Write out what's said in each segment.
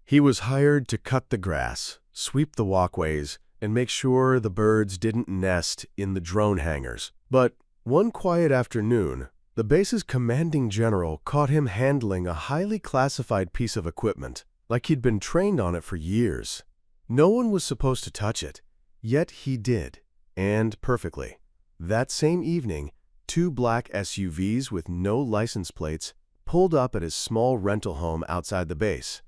He was hired to cut the grass, sweep the walkways, and make sure the birds didn't nest in the drone hangars. But one quiet afternoon, the base's commanding general caught him handling a highly classified piece of equipment, like he'd been trained on it for years. No one was supposed to touch it, yet he did, and perfectly. That same evening, two black SUVs with no license plates pulled up at his small rental home outside the base.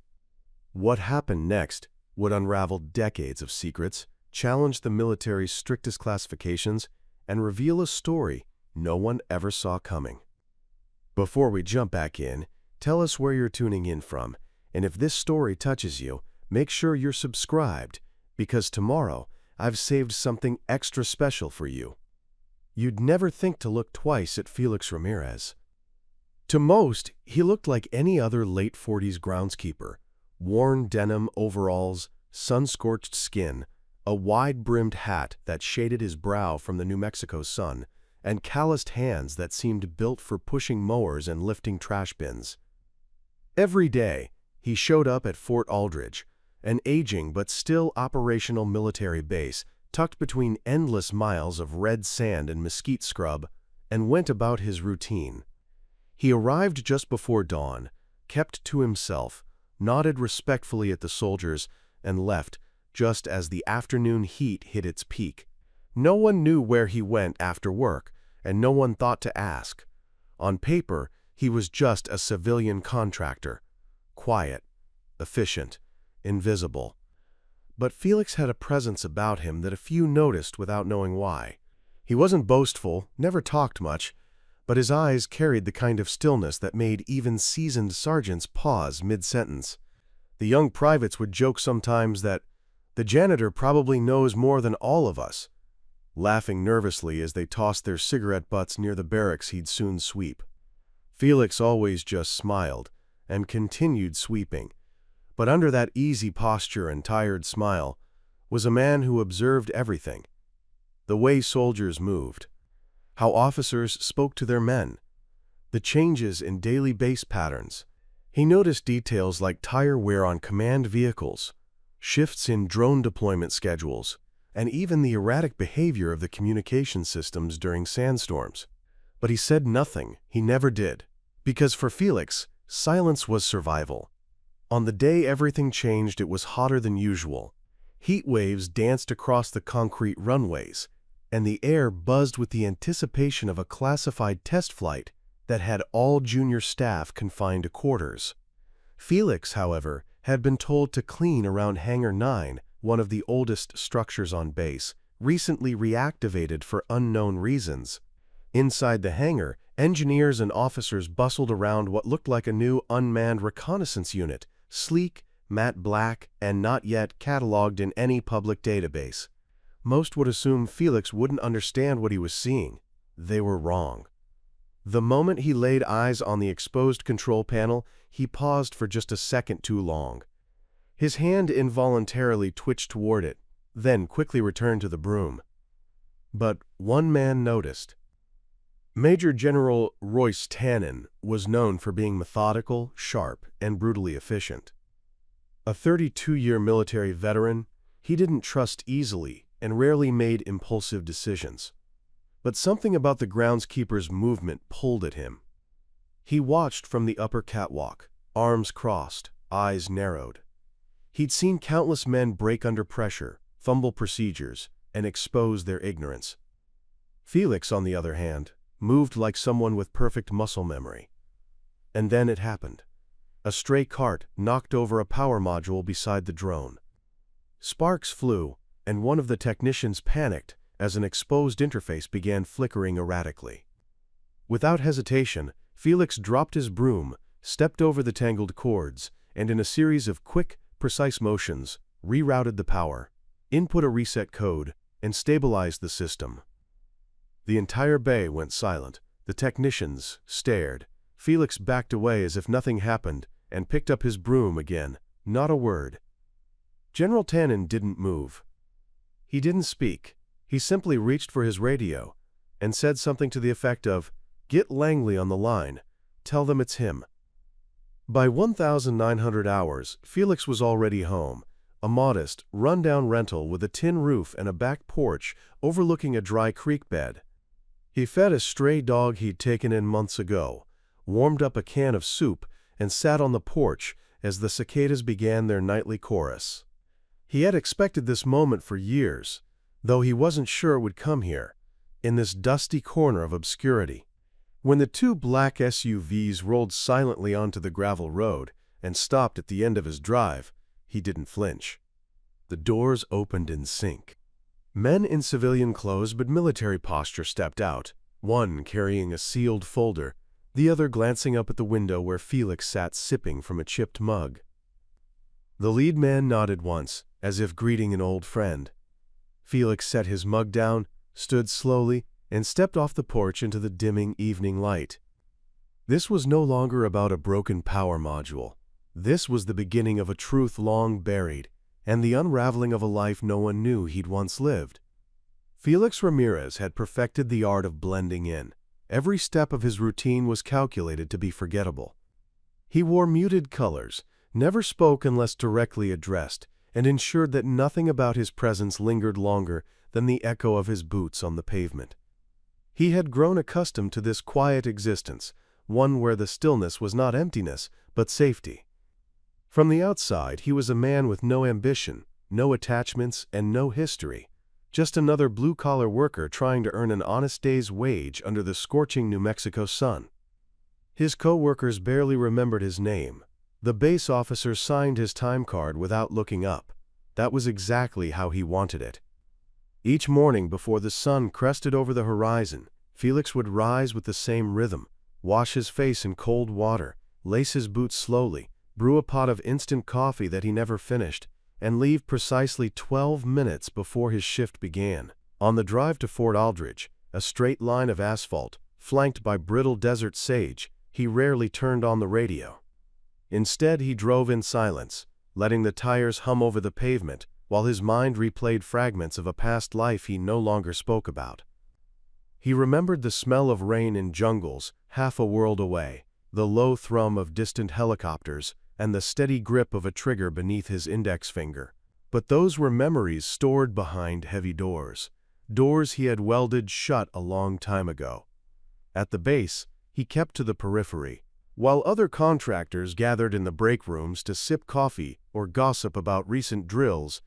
What happened next would unravel decades of secrets, challenge the military's strictest classifications, and reveal a story no one ever saw coming. Before we jump back in, tell us where you're tuning in from, and if this story touches you, make sure you're subscribed, because tomorrow I've saved something extra special for you. You'd never think to look twice at Felix Ramirez. To most, he looked like any other late 40s groundskeeper. Worn denim overalls, sun-scorched skin, a wide-brimmed hat that shaded his brow from the New Mexico sun, and calloused hands that seemed built for pushing mowers and lifting trash bins. Every day, he showed up at Fort Aldridge, an aging but still operational military base tucked between endless miles of red sand and mesquite scrub, and went about his routine. He arrived just before dawn, kept to himself, nodded respectfully at the soldiers, and left just as the afternoon heat hit its peak. No one knew where he went after work, and no one thought to ask. On paper, he was just a civilian contractor, quiet, efficient, invisible. But Felix had a presence about him that a few noticed without knowing why. He wasn't boastful, never talked much, but his eyes carried the kind of stillness that made even seasoned sergeants pause mid-sentence. The young privates would joke sometimes that the janitor probably knows more than all of us, laughing nervously as they tossed their cigarette butts near the barracks he'd soon sweep. Felix always just smiled and continued sweeping, but under that easy posture and tired smile was a man who observed everything. The way soldiers moved, how officers spoke to their men, the changes in daily base patterns. He noticed details like tire wear on command vehicles, shifts in drone deployment schedules, and even the erratic behavior of the communication systems during sandstorms. But he said nothing, he never did, because for Felix, silence was survival. On the day everything changed, it was hotter than usual. Heat waves danced across the concrete runways, and the air buzzed with the anticipation of a classified test flight that had all junior staff confined to quarters. Felix, however, had been told to clean around Hangar 9, one of the oldest structures on base, recently reactivated for unknown reasons. Inside the hangar, engineers and officers bustled around what looked like a new unmanned reconnaissance unit, sleek, matte black, and not yet cataloged in any public database. Most would assume Felix wouldn't understand what he was seeing. They were wrong. The moment he laid eyes on the exposed control panel, he paused for just a second too long. His hand involuntarily twitched toward it, then quickly returned to the broom. But one man noticed. Major General Royce Tannen was known for being methodical, sharp, and brutally efficient. A 32-year military veteran, he didn't trust easily and rarely made impulsive decisions. But something about the groundskeeper's movement pulled at him. He watched from the upper catwalk, arms crossed, eyes narrowed. He'd seen countless men break under pressure, fumble procedures, and expose their ignorance. Felix, on the other hand, moved like someone with perfect muscle memory. And then it happened. A stray cart knocked over a power module beside the drone. Sparks flew, and one of the technicians panicked as an exposed interface began flickering erratically. Without hesitation, Felix dropped his broom, stepped over the tangled cords, and in a series of quick, precise motions, rerouted the power, input a reset code, and stabilized the system. The entire bay went silent. The technicians stared. Felix backed away as if nothing happened and picked up his broom again. Not a word. General Tannen didn't move. He didn't speak. He simply reached for his radio and said something to the effect of, "Get Langley on the line. Tell them it's him." By 1,900 hours, Felix was already home, a modest, run-down rental with a tin roof and a back porch overlooking a dry creek bed. He fed a stray dog he'd taken in months ago, warmed up a can of soup, and sat on the porch as the cicadas began their nightly chorus. He had expected this moment for years, though he wasn't sure it would come here, in this dusty corner of obscurity. When the two black SUVs rolled silently onto the gravel road and stopped at the end of his drive, he didn't flinch. The doors opened in sync. Men in civilian clothes but military posture stepped out, one carrying a sealed folder, the other glancing up at the window where Felix sat sipping from a chipped mug. The lead man nodded once, as if greeting an old friend. Felix set his mug down, stood slowly, and stepped off the porch into the dimming evening light. This was no longer about a broken power module. This was the beginning of a truth long buried, and the unraveling of a life no one knew he'd once lived. Felix Ramirez had perfected the art of blending in. Every step of his routine was calculated to be forgettable. He wore muted colors, never spoke unless directly addressed, and ensured that nothing about his presence lingered longer than the echo of his boots on the pavement. He had grown accustomed to this quiet existence, one where the stillness was not emptiness, but safety. From the outside, he was a man with no ambition, no attachments, and no history, just another blue-collar worker trying to earn an honest day's wage under the scorching New Mexico sun. His co-workers barely remembered his name. The base officer signed his time card without looking up. That was exactly how he wanted it. Each morning before the sun crested over the horizon, Felix would rise with the same rhythm, wash his face in cold water, lace his boots slowly, brew a pot of instant coffee that he never finished, and leave precisely 12 minutes before his shift began. On the drive to Fort Aldrich, a straight line of asphalt, flanked by brittle desert sage, he rarely turned on the radio. Instead, he drove in silence, letting the tires hum over the pavement, while his mind replayed fragments of a past life he no longer spoke about. He remembered the smell of rain in jungles half a world away, the low thrum of distant helicopters, and the steady grip of a trigger beneath his index finger. But those were memories stored behind heavy doors, doors he had welded shut a long time ago. At the base, he kept to the periphery. While other contractors gathered in the break rooms to sip coffee or gossip about recent drills,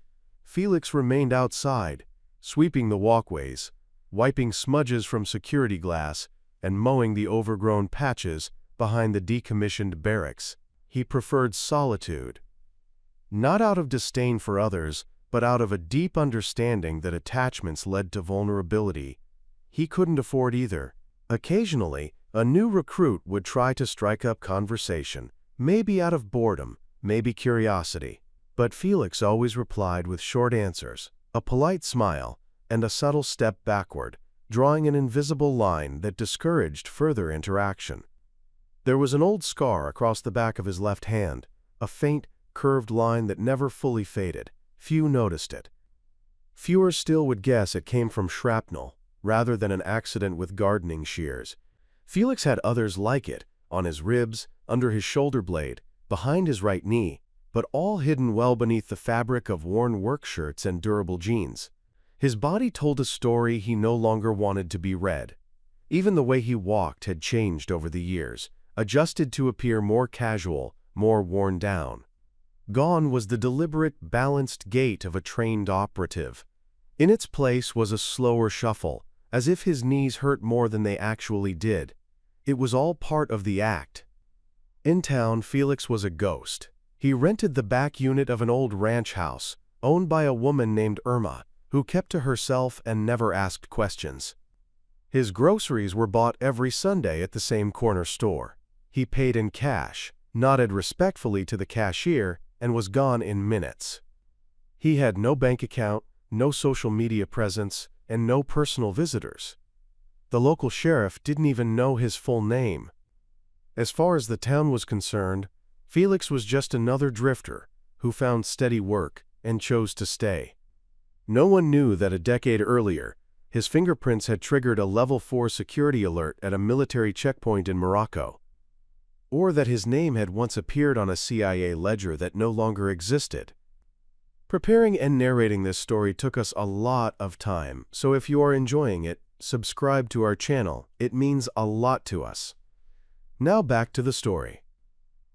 Felix remained outside, sweeping the walkways, wiping smudges from security glass, and mowing the overgrown patches behind the decommissioned barracks. He preferred solitude. Not out of disdain for others, but out of a deep understanding that attachments led to vulnerability. He couldn't afford either. Occasionally, a new recruit would try to strike up conversation, maybe out of boredom, maybe curiosity. But Felix always replied with short answers, a polite smile, and a subtle step backward, drawing an invisible line that discouraged further interaction. There was an old scar across the back of his left hand, a faint, curved line that never fully faded. Few noticed it. Fewer still would guess it came from shrapnel, rather than an accident with gardening shears. Felix had others like it, on his ribs, under his shoulder blade, behind his right knee, but all hidden well beneath the fabric of worn work shirts and durable jeans. His body told a story he no longer wanted to be read. Even the way he walked had changed over the years, adjusted to appear more casual, more worn down. Gone was the deliberate, balanced gait of a trained operative. In its place was a slower shuffle, as if his knees hurt more than they actually did. It was all part of the act. In town, Felix was a ghost. He rented the back unit of an old ranch house, owned by a woman named Irma, who kept to herself and never asked questions. His groceries were bought every Sunday at the same corner store. He paid in cash, nodded respectfully to the cashier, and was gone in minutes. He had no bank account, no social media presence, and no personal visitors. The local sheriff didn't even know his full name. As far as the town was concerned, Felix was just another drifter who found steady work and chose to stay. No one knew that a decade earlier, his fingerprints had triggered a level 4 security alert at a military checkpoint in Morocco. or that his name had once appeared on a CIA ledger that no longer existed. Preparing and narrating this story took us a lot of time, so if you are enjoying it, subscribe to our channel. It means a lot to us. Now back to the story.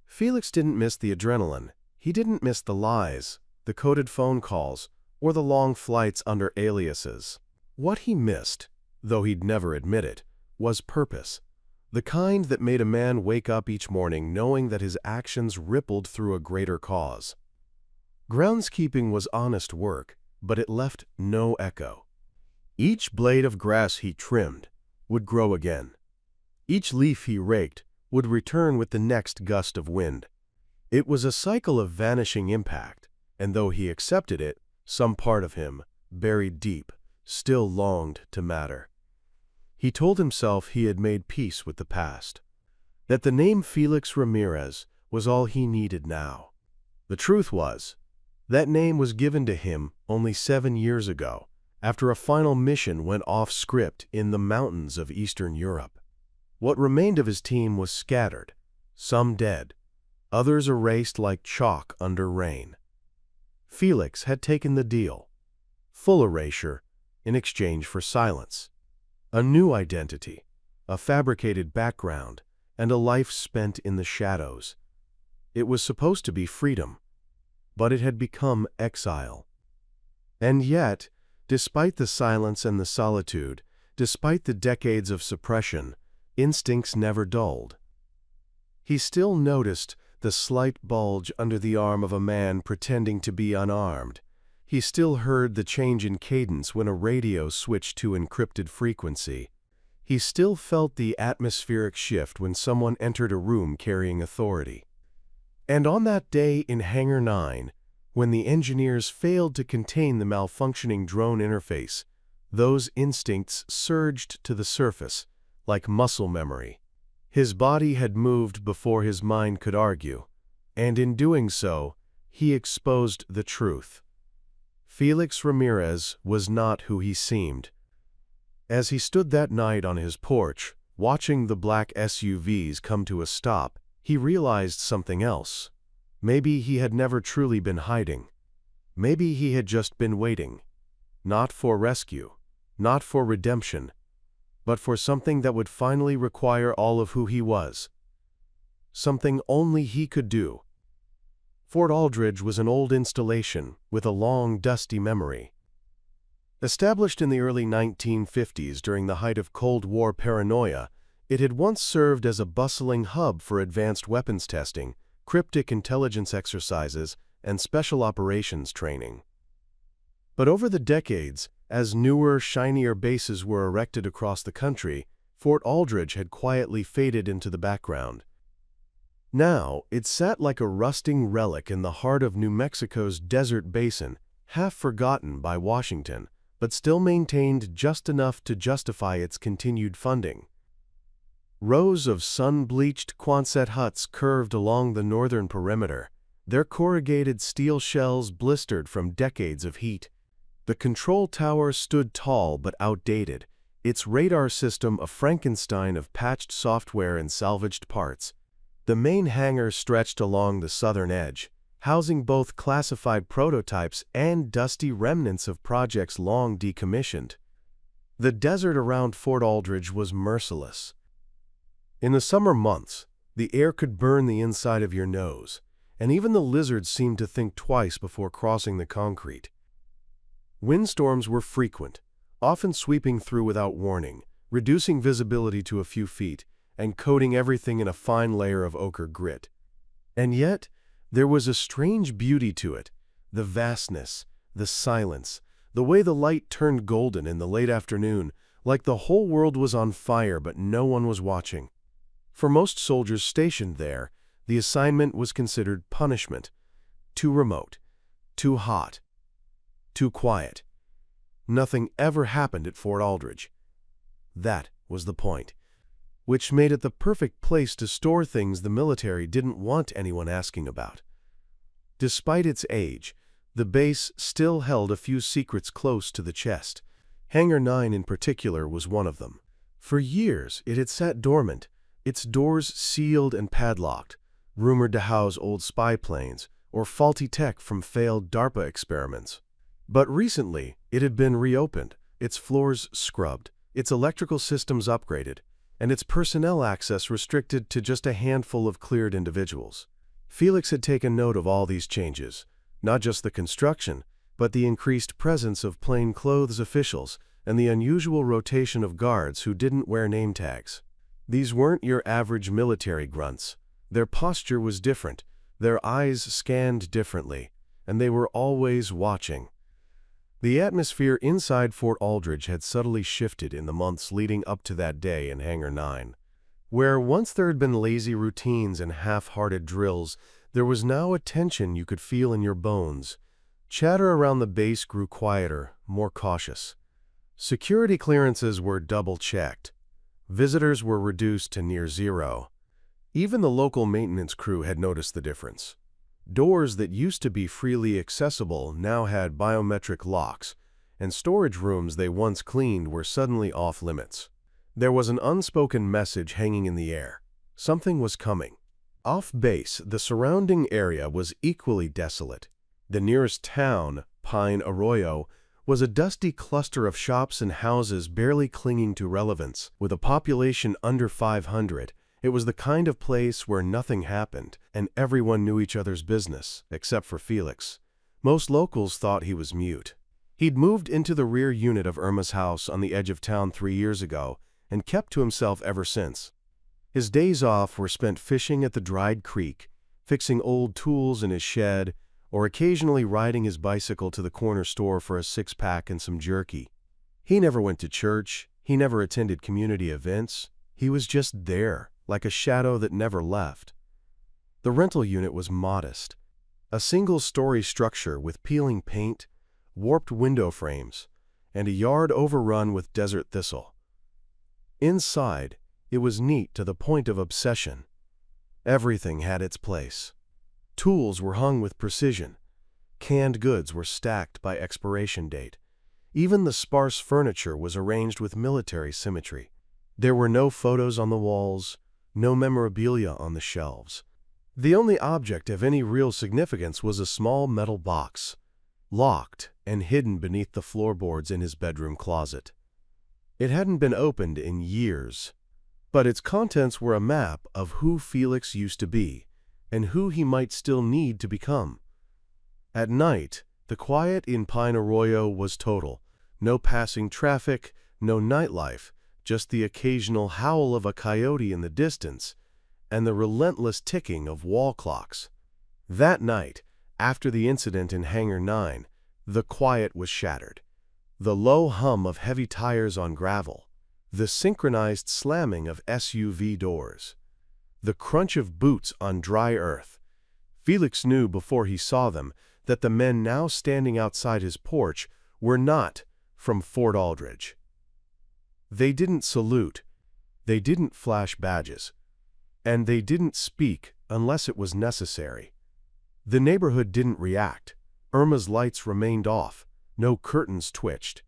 Felix didn't miss the adrenaline. He didn't miss the lies, the coded phone calls, or the long flights under aliases. What he missed, though he'd never admit it, was purpose. The kind that made a man wake up each morning knowing that his actions rippled through a greater cause. Groundskeeping was honest work, but it left no echo. Each blade of grass he trimmed would grow again. Each leaf he raked would return with the next gust of wind. It was a cycle of vanishing impact, and though he accepted it, some part of him, buried deep, still longed to matter. He told himself he had made peace with the past, that the name Felix Ramirez was all he needed now. The truth was, that name was given to him only 7 years ago, after a final mission went off script in the mountains of Eastern Europe. What remained of his team was scattered, some dead, others erased like chalk under rain. Felix had taken the deal, full erasure in exchange for silence, a new identity, a fabricated background, and a life spent in the shadows. It was supposed to be freedom, but it had become exile. And yet, despite the silence and the solitude, despite the decades of suppression, instincts never dulled. He still noticed the slight bulge under the arm of a man pretending to be unarmed. He still heard the change in cadence when a radio switched to encrypted frequency. He still felt the atmospheric shift when someone entered a room carrying authority. And on that day in Hangar 9, when the engineers failed to contain the malfunctioning drone interface, those instincts surged to the surface, like muscle memory. His body had moved before his mind could argue, and in doing so, he exposed the truth. Felix Ramirez was not who he seemed. As he stood that night on his porch, watching the black SUVs come to a stop, he realized something else. Maybe he had never truly been hiding. Maybe he had just been waiting. Not for rescue, not for redemption, but for something that would finally require all of who he was. Something only he could do. Fort Aldridge was an old installation with a long, dusty memory. Established in the early 1950s during the height of Cold War paranoia, it had once served as a bustling hub for advanced weapons testing, cryptic intelligence exercises, and special operations training. But over the decades, as newer, shinier bases were erected across the country, Fort Aldridge had quietly faded into the background. Now, it sat like a rusting relic in the heart of New Mexico's desert basin, half forgotten by Washington, but still maintained just enough to justify its continued funding. Rows of sun-bleached Quonset huts curved along the northern perimeter, their corrugated steel shells blistered from decades of heat. The control tower stood tall but outdated, its radar system a Frankenstein of patched software and salvaged parts. The main hangar stretched along the southern edge, housing both classified prototypes and dusty remnants of projects long decommissioned. The desert around Fort Aldridge was merciless. In the summer months, the air could burn the inside of your nose, and even the lizards seemed to think twice before crossing the concrete. Windstorms were frequent, often sweeping through without warning, reducing visibility to a few feet, and coating everything in a fine layer of ochre grit. And yet, there was a strange beauty to it, the vastness, the silence, the way the light turned golden in the late afternoon, like the whole world was on fire but no one was watching. For most soldiers stationed there, the assignment was considered punishment. Too remote, too hot, too quiet. Nothing ever happened at Fort Aldridge. That was the point, which made it the perfect place to store things the military didn't want anyone asking about. Despite its age, the base still held a few secrets close to the chest. Hangar 9 in particular was one of them. For years, it had sat dormant, its doors sealed and padlocked, rumored to house old spy planes or faulty tech from failed DARPA experiments. But recently, it had been reopened, its floors scrubbed, its electrical systems upgraded, and its personnel access restricted to just a handful of cleared individuals. Felix had taken note of all these changes, not just the construction, but the increased presence of plainclothes officials and the unusual rotation of guards who didn't wear name tags. These weren't your average military grunts. Their posture was different, their eyes scanned differently, and they were always watching. The atmosphere inside Fort Aldridge had subtly shifted in the months leading up to that day in Hangar 9. Where once there had been lazy routines and half-hearted drills, there was now a tension you could feel in your bones. Chatter around the base grew quieter, more cautious. Security clearances were double-checked. Visitors were reduced to near zero. Even the local maintenance crew had noticed the difference. Doors that used to be freely accessible now had biometric locks, and storage rooms they once cleaned were suddenly off-limits. There was an unspoken message hanging in the air. Something was coming. Off base, the surrounding area was equally desolate. The nearest town, Pine Arroyo, was a dusty cluster of shops and houses barely clinging to relevance. With a population under 500, it was the kind of place where nothing happened, and everyone knew each other's business, except for Felix. Most locals thought he was mute. He'd moved into the rear unit of Irma's house on the edge of town 3 years ago, and kept to himself ever since. His days off were spent fishing at the dried creek, fixing old tools in his shed, or occasionally riding his bicycle to the corner store for a six-pack and some jerky. He never went to church, he never attended community events. He was just there, like a shadow that never left. The rental unit was modest. A single-story structure with peeling paint, warped window frames, and a yard overrun with desert thistle. Inside, it was neat to the point of obsession. Everything had its place. Tools were hung with precision. Canned goods were stacked by expiration date. Even the sparse furniture was arranged with military symmetry. There were no photos on the walls, no memorabilia on the shelves. The only object of any real significance was a small metal box, locked and hidden beneath the floorboards in his bedroom closet. It hadn't been opened in years, but its contents were a map of who Felix used to be and who he might still need to become. At night, the quiet in Pine Arroyo was total. No passing traffic, no nightlife, just the occasional howl of a coyote in the distance and the relentless ticking of wall clocks. That night, after the incident in Hangar 9, the quiet was shattered. The low hum of heavy tires on gravel, the synchronized slamming of SUV doors, the crunch of boots on dry earth. Felix knew before he saw them that the men now standing outside his porch were not from Fort Aldridge. They didn't salute, they didn't flash badges, and they didn't speak unless it was necessary. The neighborhood didn't react. Irma's lights remained off, no curtains twitched.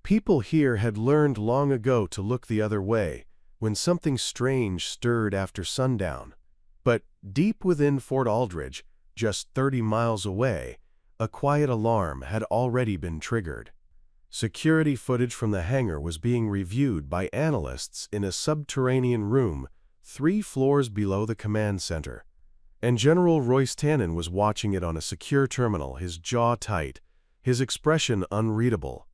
People here had learned long ago to look the other way when something strange stirred after sundown. But deep within Fort Aldridge, just 30 miles away, a quiet alarm had already been triggered. Security footage from the hangar was being reviewed by analysts in a subterranean room 3 floors below the command center, and General Royce Tannen was watching it on a secure terminal, his jaw tight, his expression unreadable.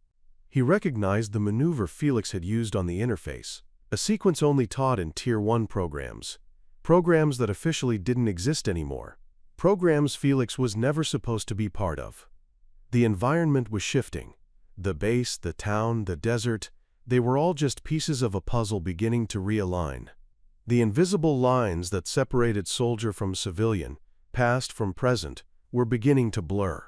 He recognized the maneuver Felix had used on the interface, a sequence only taught in Tier 1 programs that officially didn't exist anymore, programs Felix was never supposed to be part of. The environment was shifting. The base, the town, the desert, they were all just pieces of a puzzle beginning to realign. The invisible lines that separated soldier from civilian, past from present, were beginning to blur.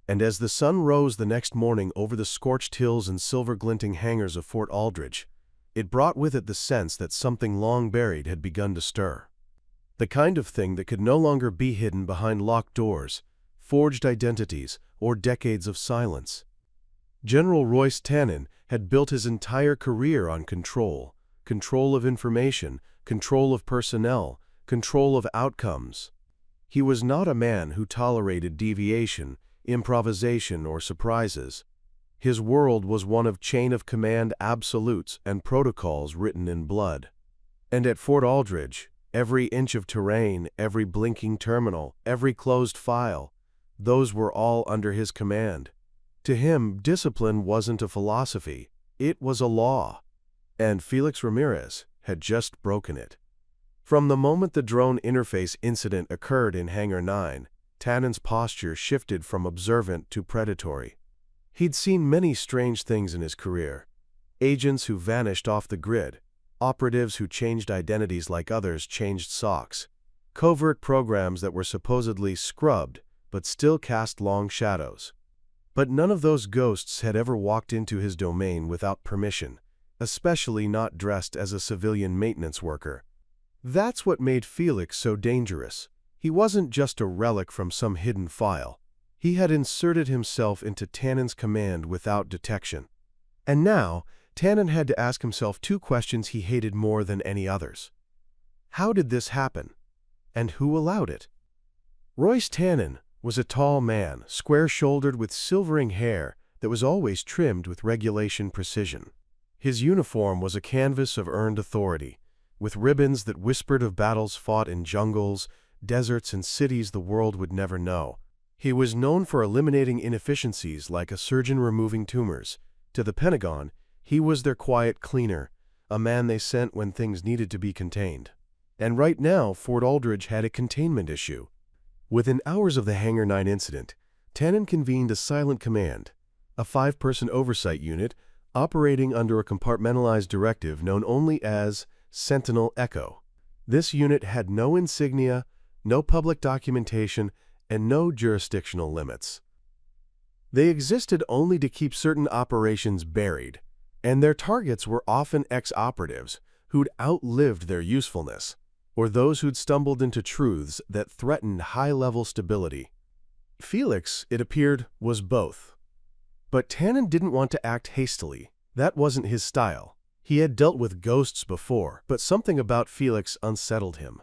And as the sun rose the next morning over the scorched hills and silver-glinting hangars of Fort Aldridge, it brought with it the sense that something long buried had begun to stir. The kind of thing that could no longer be hidden behind locked doors, forged identities, or decades of silence. General Royce Tannen had built his entire career on control of information, control of personnel, control of outcomes. He was not a man who tolerated deviation, improvisation, or surprises. His world was one of chain-of-command absolutes and protocols written in blood. And at Fort Aldridge, every inch of terrain, every blinking terminal, every closed file, those were all under his command. To him, discipline wasn't a philosophy, it was a law. And Felix Ramirez had just broken it. From the moment the drone interface incident occurred in Hangar 9, Tannen's posture shifted from observant to predatory. He'd seen many strange things in his career. Agents who vanished off the grid, operatives who changed identities like others changed socks, covert programs that were supposedly scrubbed but still cast long shadows. But none of those ghosts had ever walked into his domain without permission, especially not dressed as a civilian maintenance worker. That's what made Felix so dangerous. He wasn't just a relic from some hidden file. He had inserted himself into Tannen's command without detection. And now, Tannen had to ask himself two questions he hated more than any others. How did this happen? And who allowed it? Royce Tannen was a tall man, square-shouldered with silvering hair that was always trimmed with regulation precision. His uniform was a canvas of earned authority, with ribbons that whispered of battles fought in jungles, deserts, and cities the world would never know. He was known for eliminating inefficiencies like a surgeon removing tumors. To the Pentagon, he was their quiet cleaner, a man they sent when things needed to be contained. And right now, Fort Aldridge had a containment issue. Within hours of the Hangar 9 incident, Tannen convened a silent command, a 5-person oversight unit operating under a compartmentalized directive known only as Sentinel Echo. This unit had no insignia, no public documentation, and no jurisdictional limits. They existed only to keep certain operations buried, and their targets were often ex-operatives who'd outlived their usefulness, or those who'd stumbled into truths that threatened high-level stability. Felix, it appeared, was both. But Tannen didn't want to act hastily. That wasn't his style. He had dealt with ghosts before, but something about Felix unsettled him.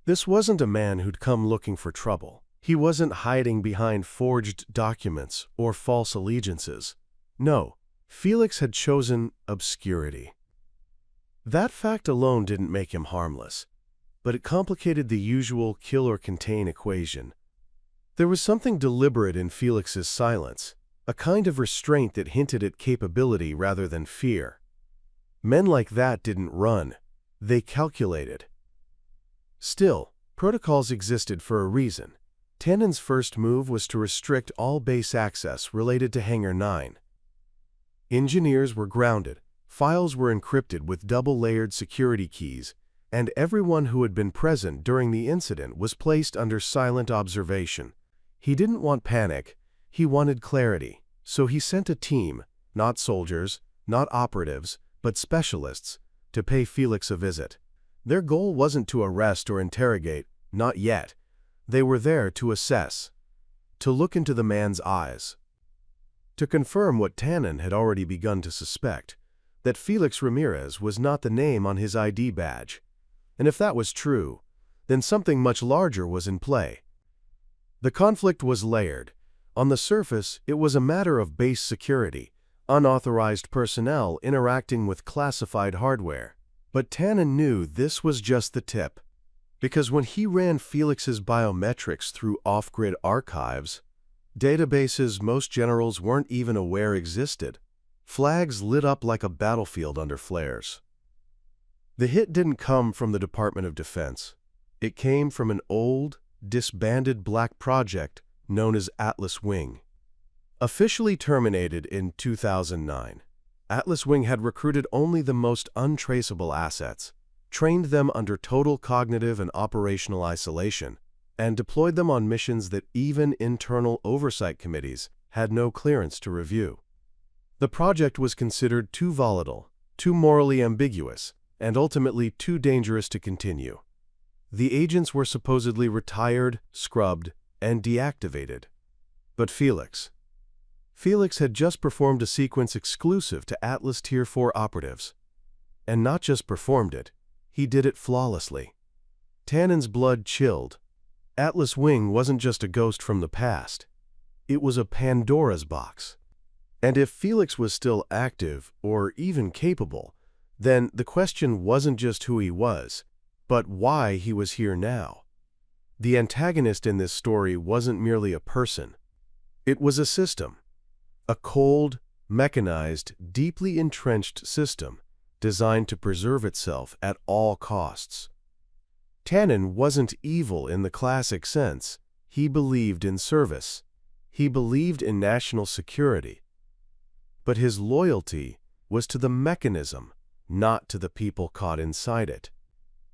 This wasn't a man who'd come looking for trouble. He wasn't hiding behind forged documents or false allegiances. No, Felix had chosen obscurity. That fact alone didn't make him harmless, but it complicated the usual kill or contain equation. There was something deliberate in Felix's silence, a kind of restraint that hinted at capability rather than fear. Men like that didn't run, they calculated. Still, protocols existed for a reason. Tannen's first move was to restrict all base access related to Hangar 9. Engineers were grounded, files were encrypted with double-layered security keys, and everyone who had been present during the incident was placed under silent observation. He didn't want panic, he wanted clarity, so he sent a team, not soldiers, not operatives, but specialists, to pay Felix a visit. Their goal wasn't to arrest or interrogate, not yet. They were there to assess, to look into the man's eyes, to confirm what Tannen had already begun to suspect, that Felix Ramirez was not the name on his ID badge. And if that was true, then something much larger was in play. The conflict was layered. On the surface, it was a matter of base security, unauthorized personnel interacting with classified hardware. But Tannen knew this was just the tip, because when he ran Felix's biometrics through off-grid archives, databases most generals weren't even aware existed, flags lit up like a battlefield under flares. The hit didn't come from the Department of Defense. It came from an old, disbanded black project known as Atlas Wing. Officially terminated in 2009, Atlas Wing had recruited only the most untraceable assets, trained them under total cognitive and operational isolation, and deployed them on missions that even internal oversight committees had no clearance to review. The project was considered too volatile, too morally ambiguous, and ultimately too dangerous to continue. The agents were supposedly retired, scrubbed, and deactivated. But Felix had just performed a sequence exclusive to Atlas Tier 4 operatives. And not just performed it, he did it flawlessly. Tannen's blood chilled. Atlas Wing wasn't just a ghost from the past. It was a Pandora's box. And if Felix was still active, or even capable, then the question wasn't just who he was, but why he was here now. The antagonist in this story wasn't merely a person. It was a system. A cold, mechanized, deeply entrenched system designed to preserve itself at all costs. Tannen wasn't evil in the classic sense. He believed in service. He believed in national security. But his loyalty was to the mechanism, not to the people caught inside it.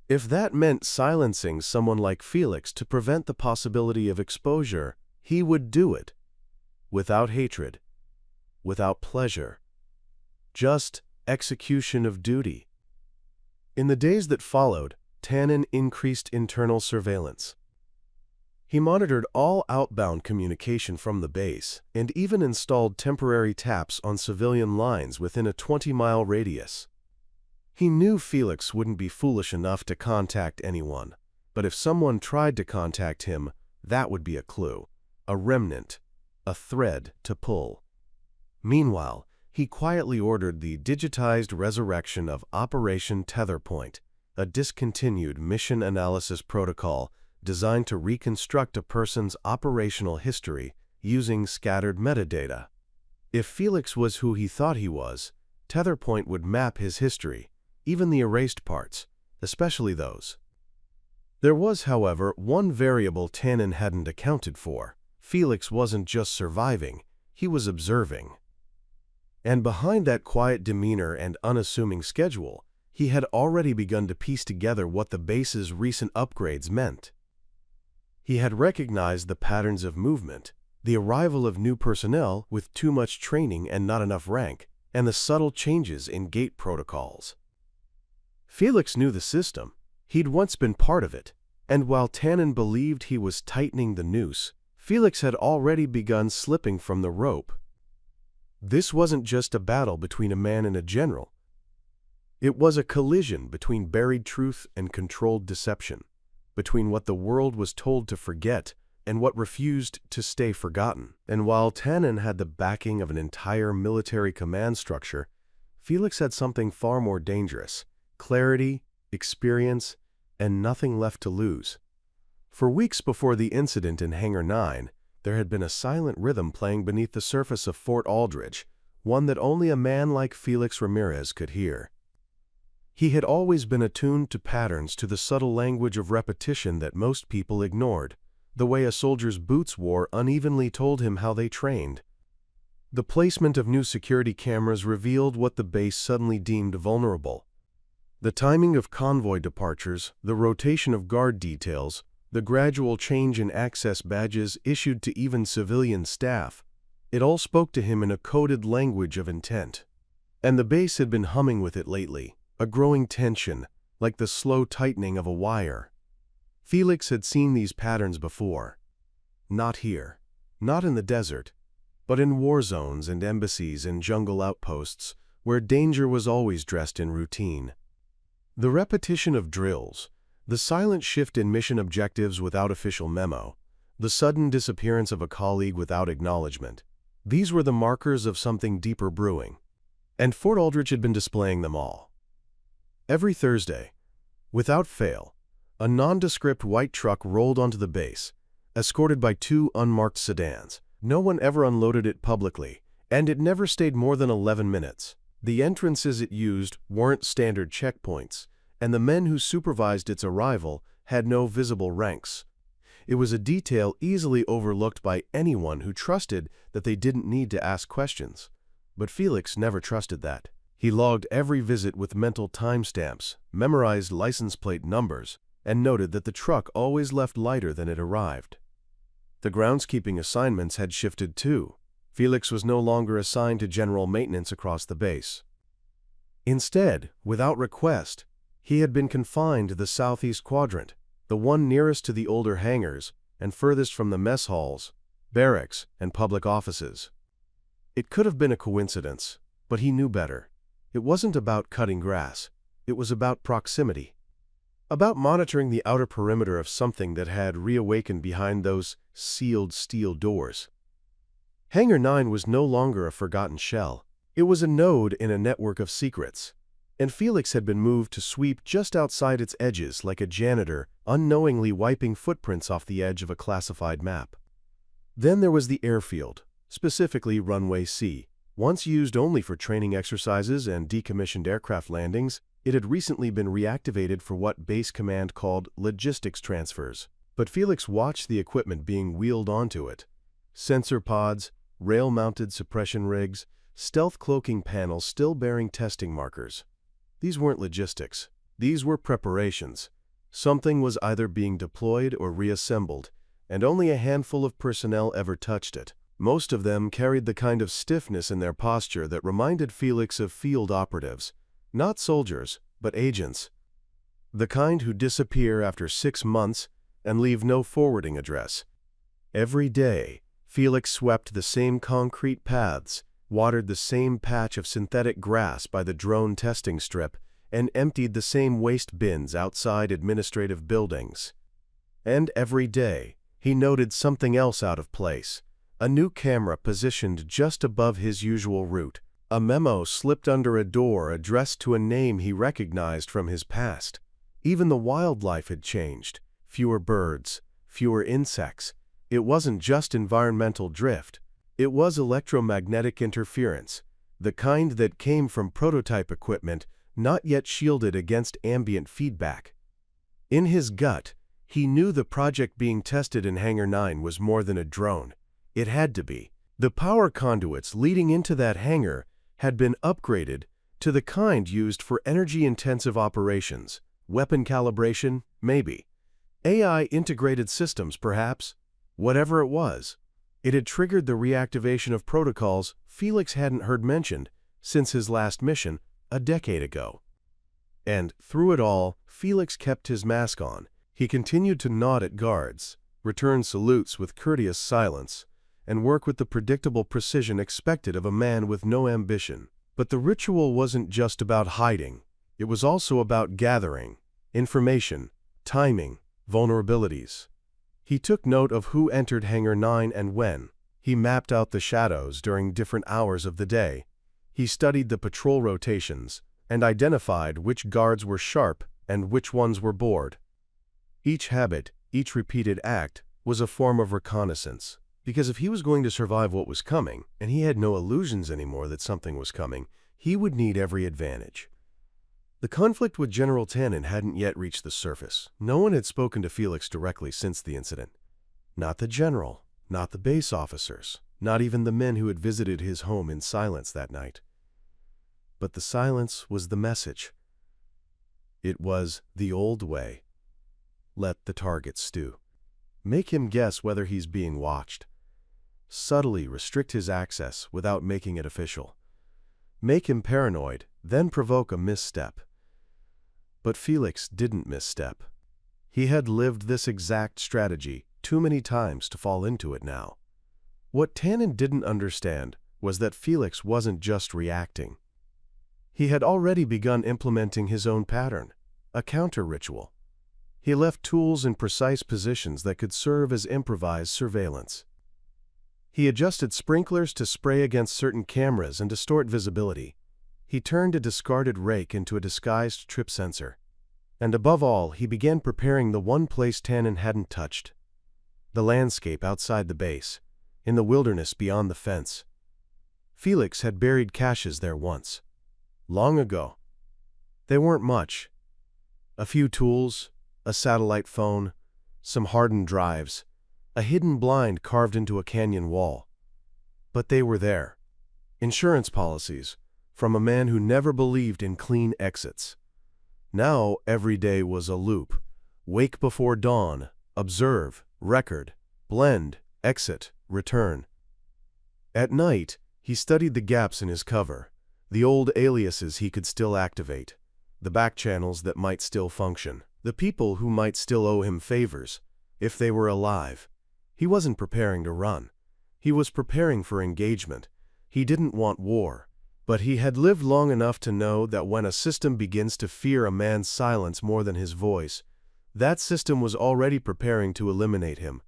If that meant silencing someone like Felix to prevent the possibility of exposure, he would do it. Without hatred, without pleasure. Just execution of duty. In the days that followed, Tannen increased internal surveillance. He monitored all outbound communication from the base and even installed temporary taps on civilian lines within a 20-mile radius. He knew Felix wouldn't be foolish enough to contact anyone, but if someone tried to contact him, that would be a clue, a remnant, a thread to pull. Meanwhile, he quietly ordered the digitized resurrection of Operation Tetherpoint, a discontinued mission analysis protocol designed to reconstruct a person's operational history using scattered metadata. If Felix was who he thought he was, Tetherpoint would map his history, even the erased parts, especially those. There was, however, one variable Tannen hadn't accounted for. Felix wasn't just surviving, he was observing. And behind that quiet demeanor and unassuming schedule, he had already begun to piece together what the base's recent upgrades meant. He had recognized the patterns of movement, the arrival of new personnel with too much training and not enough rank, and the subtle changes in gate protocols. Felix knew the system. He'd once been part of it, and while Tannen believed he was tightening the noose, Felix had already begun slipping from the rope. This wasn't just a battle between a man and a general. It was a collision between buried truth and controlled deception, between what the world was told to forget and what refused to stay forgotten. And while Tannen had the backing of an entire military command structure, Felix had something far more dangerous: clarity, experience, and nothing left to lose. For weeks before the incident in Hangar 9, there had been a silent rhythm playing beneath the surface of Fort Aldrich, one that only a man like Felix Ramirez could hear. He had always been attuned to patterns, to the subtle language of repetition that most people ignored. The way a soldier's boots wore unevenly told him how they trained. The placement of new security cameras revealed what the base suddenly deemed vulnerable. The timing of convoy departures, the rotation of guard details, the gradual change in access badges issued to even civilian staff, it all spoke to him in a coded language of intent. And the base had been humming with it lately, a growing tension, like the slow tightening of a wire. Felix had seen these patterns before. Not here, not in the desert, but in war zones and embassies and jungle outposts, where danger was always dressed in routine. The repetition of drills, the silent shift in mission objectives without official memo, the sudden disappearance of a colleague without acknowledgement, these were the markers of something deeper brewing. And Fort Aldrich had been displaying them all. Every Thursday, without fail, a nondescript white truck rolled onto the base, escorted by 2 unmarked sedans. No one ever unloaded it publicly, and it never stayed more than 11 minutes. The entrances it used weren't standard checkpoints, and the men who supervised its arrival had no visible ranks. It was a detail easily overlooked by anyone who trusted that they didn't need to ask questions. But Felix never trusted that. He logged every visit with mental timestamps, memorized license plate numbers, and noted that the truck always left lighter than it arrived. The groundskeeping assignments had shifted too. Felix was no longer assigned to general maintenance across the base. Instead, without request, he had been confined to the southeast quadrant, the one nearest to the older hangars and furthest from the mess halls, barracks, and public offices. It could have been a coincidence, but he knew better. It wasn't about cutting grass. It was about proximity. about monitoring the outer perimeter of something that had reawakened behind those sealed steel doors. Hangar 9 was no longer a forgotten shell. It was a node in a network of secrets, and Felix had been moved to sweep just outside its edges like a janitor unknowingly wiping footprints off the edge of a classified map. Then there was the airfield, specifically Runway C. Once used only for training exercises and decommissioned aircraft landings, it had recently been reactivated for what Base Command called logistics transfers. But Felix watched the equipment being wheeled onto it. Sensor pods, rail-mounted suppression rigs, stealth cloaking panels still bearing testing markers. These weren't logistics. These were preparations. Something was either being deployed or reassembled, and only a handful of personnel ever touched it. Most of them carried the kind of stiffness in their posture that reminded Felix of field operatives. Not soldiers, but agents. The kind who disappear after 6 months and leave no forwarding address. Every day, Felix swept the same concrete paths, watered the same patch of synthetic grass by the drone testing strip, and emptied the same waste bins outside administrative buildings. And every day, he noted something else out of place. A new camera positioned just above his usual route. A memo slipped under a door addressed to a name he recognized from his past. Even the wildlife had changed. Fewer birds, fewer insects. It wasn't just environmental drift. It was electromagnetic interference, the kind that came from prototype equipment not yet shielded against ambient feedback. In his gut, he knew the project being tested in Hangar 9 was more than a drone. It had to be. The power conduits leading into that hangar had been upgraded to the kind used for energy-intensive operations. Weapon calibration, maybe. AI-integrated systems, perhaps. Whatever it was, it had triggered the reactivation of protocols Felix hadn't heard mentioned since his last mission a decade ago. And through it all, Felix kept his mask on. He continued to nod at guards, return salutes with courteous silence, and work with the predictable precision expected of a man with no ambition. But the ritual wasn't just about hiding. It was also about gathering information, timing, vulnerabilities. He took note of who entered Hangar 9 and when. He mapped out the shadows during different hours of the day. He studied the patrol rotations and identified which guards were sharp and which ones were bored. Each habit, each repeated act, was a form of reconnaissance. Because if he was going to survive what was coming, and he had no illusions anymore that something was coming, he would need every advantage. The conflict with General Tannen hadn't yet reached the surface. No one had spoken to Felix directly since the incident. Not the general, not the base officers, not even the men who had visited his home in silence that night. But the silence was the message. It was the old way. Let the target stew. Make him guess whether he's being watched. Subtly restrict his access without making it official. Make him paranoid, then provoke a misstep. But Felix didn't misstep. He had lived this exact strategy too many times to fall into it now. What Tannen didn't understand was that Felix wasn't just reacting. He had already begun implementing his own pattern, a counter-ritual. He left tools in precise positions that could serve as improvised surveillance. He adjusted sprinklers to spray against certain cameras and distort visibility. He turned a discarded rake into a disguised trip sensor. And above all, he began preparing the one place Tannen hadn't touched. The landscape outside the base, in the wilderness beyond the fence. Felix had buried caches there once. Long ago. They weren't much. A few tools, a satellite phone, some hardened drives, a hidden blind carved into a canyon wall. But they were there. Insurance policies, from a man who never believed in clean exits. Now every day was a loop. Wake before dawn, observe, record, blend, exit, return. At night, he studied the gaps in his cover, the old aliases he could still activate, the back channels that might still function, the people who might still owe him favors, if they were alive. He wasn't preparing to run. He was preparing for engagement. He didn't want war, But he had lived long enough to know that when a system begins to fear a man's silence more than his voice, that system was already preparing to eliminate him.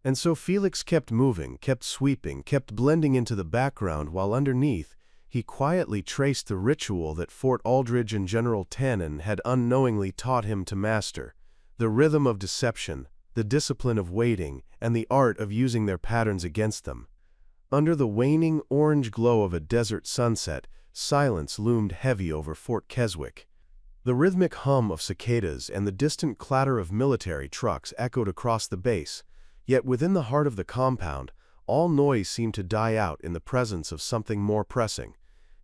And so Felix kept moving, kept sweeping, kept blending into the background while underneath, he quietly traced the ritual that Fort Aldridge and General Tannen had unknowingly taught him to master, the rhythm of deception, the discipline of waiting, and the art of using their patterns against them. Under the waning orange glow of a desert sunset, silence loomed heavy over Fort Keswick. The rhythmic hum of cicadas and the distant clatter of military trucks echoed across the base, yet within the heart of the compound, all noise seemed to die out in the presence of something more pressing.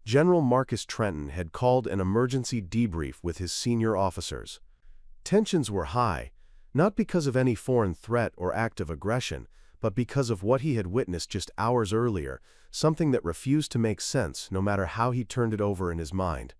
General Marcus Trenton had called an emergency debrief with his senior officers. Tensions were high, not because of any foreign threat or act of aggression, but because of what he had witnessed just hours earlier, something that refused to make sense no matter how he turned it over in his mind.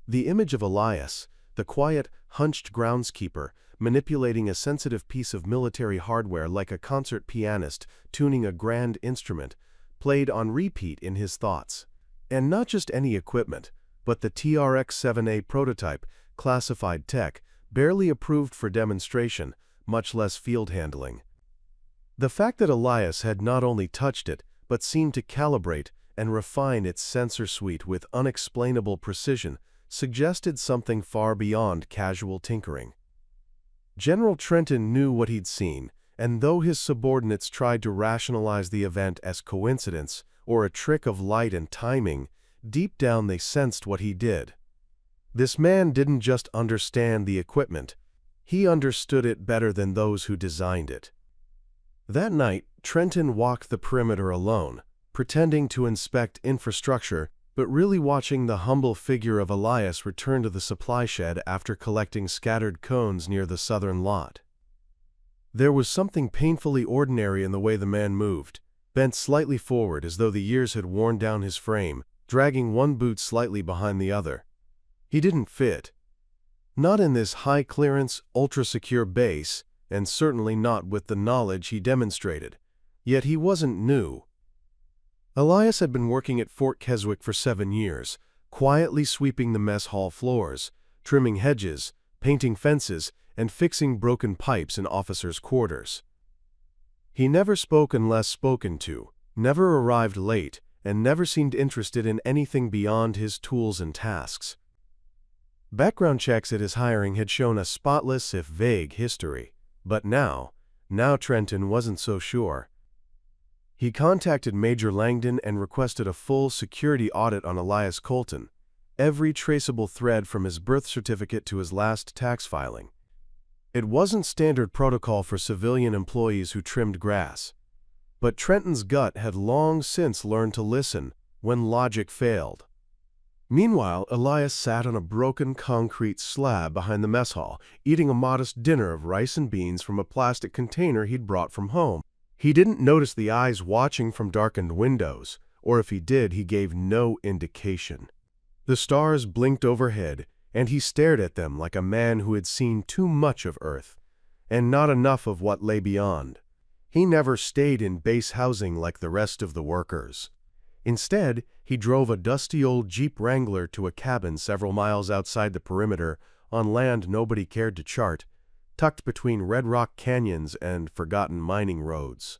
The image of Elias, the quiet, hunched groundskeeper, manipulating a sensitive piece of military hardware like a concert pianist tuning a grand instrument, played on repeat in his thoughts. And not just any equipment, but the TRX-7A prototype, classified tech, barely approved for demonstration, much less field handling. The fact that Elias had not only touched it, but seemed to calibrate and refine its sensor suite with unexplainable precision suggested something far beyond casual tinkering. General Trenton knew what he'd seen, and though his subordinates tried to rationalize the event as coincidence or a trick of light and timing, deep down they sensed what he did. This man didn't just understand the equipment, he understood it better than those who designed it. That night, Trenton walked the perimeter alone, pretending to inspect infrastructure, but really watching the humble figure of Elias return to the supply shed after collecting scattered cones near the southern lot. There was something painfully ordinary in the way the man moved, bent slightly forward as though the years had worn down his frame, dragging one boot slightly behind the other. He didn't fit. Not in this high-clearance, ultra-secure base, and certainly not with the knowledge he demonstrated. Yet he wasn't new. Elias had been working at Fort Keswick for 7 years, quietly sweeping the mess hall floors, trimming hedges, painting fences, and fixing broken pipes in officers' quarters. He never spoke unless spoken to, never arrived late, and never seemed interested in anything beyond his tools and tasks. Background checks at his hiring had shown a spotless if vague history, but now Trenton wasn't so sure. He contacted Major Langdon and requested a full security audit on Elias Colton, every traceable thread from his birth certificate to his last tax filing. It wasn't standard protocol for civilian employees who trimmed grass. But Trenton's gut had long since learned to listen when logic failed. Meanwhile, Elias sat on a broken concrete slab behind the mess hall, eating a modest dinner of rice and beans from a plastic container he'd brought from home. He didn't notice the eyes watching from darkened windows, or if he did, he gave no indication. The stars blinked overhead, and he stared at them like a man who had seen too much of Earth, and not enough of what lay beyond. He never stayed in base housing like the rest of the workers. Instead, he drove a dusty old Jeep Wrangler to a cabin several miles outside the perimeter on land nobody cared to chart, tucked between red rock canyons and forgotten mining roads.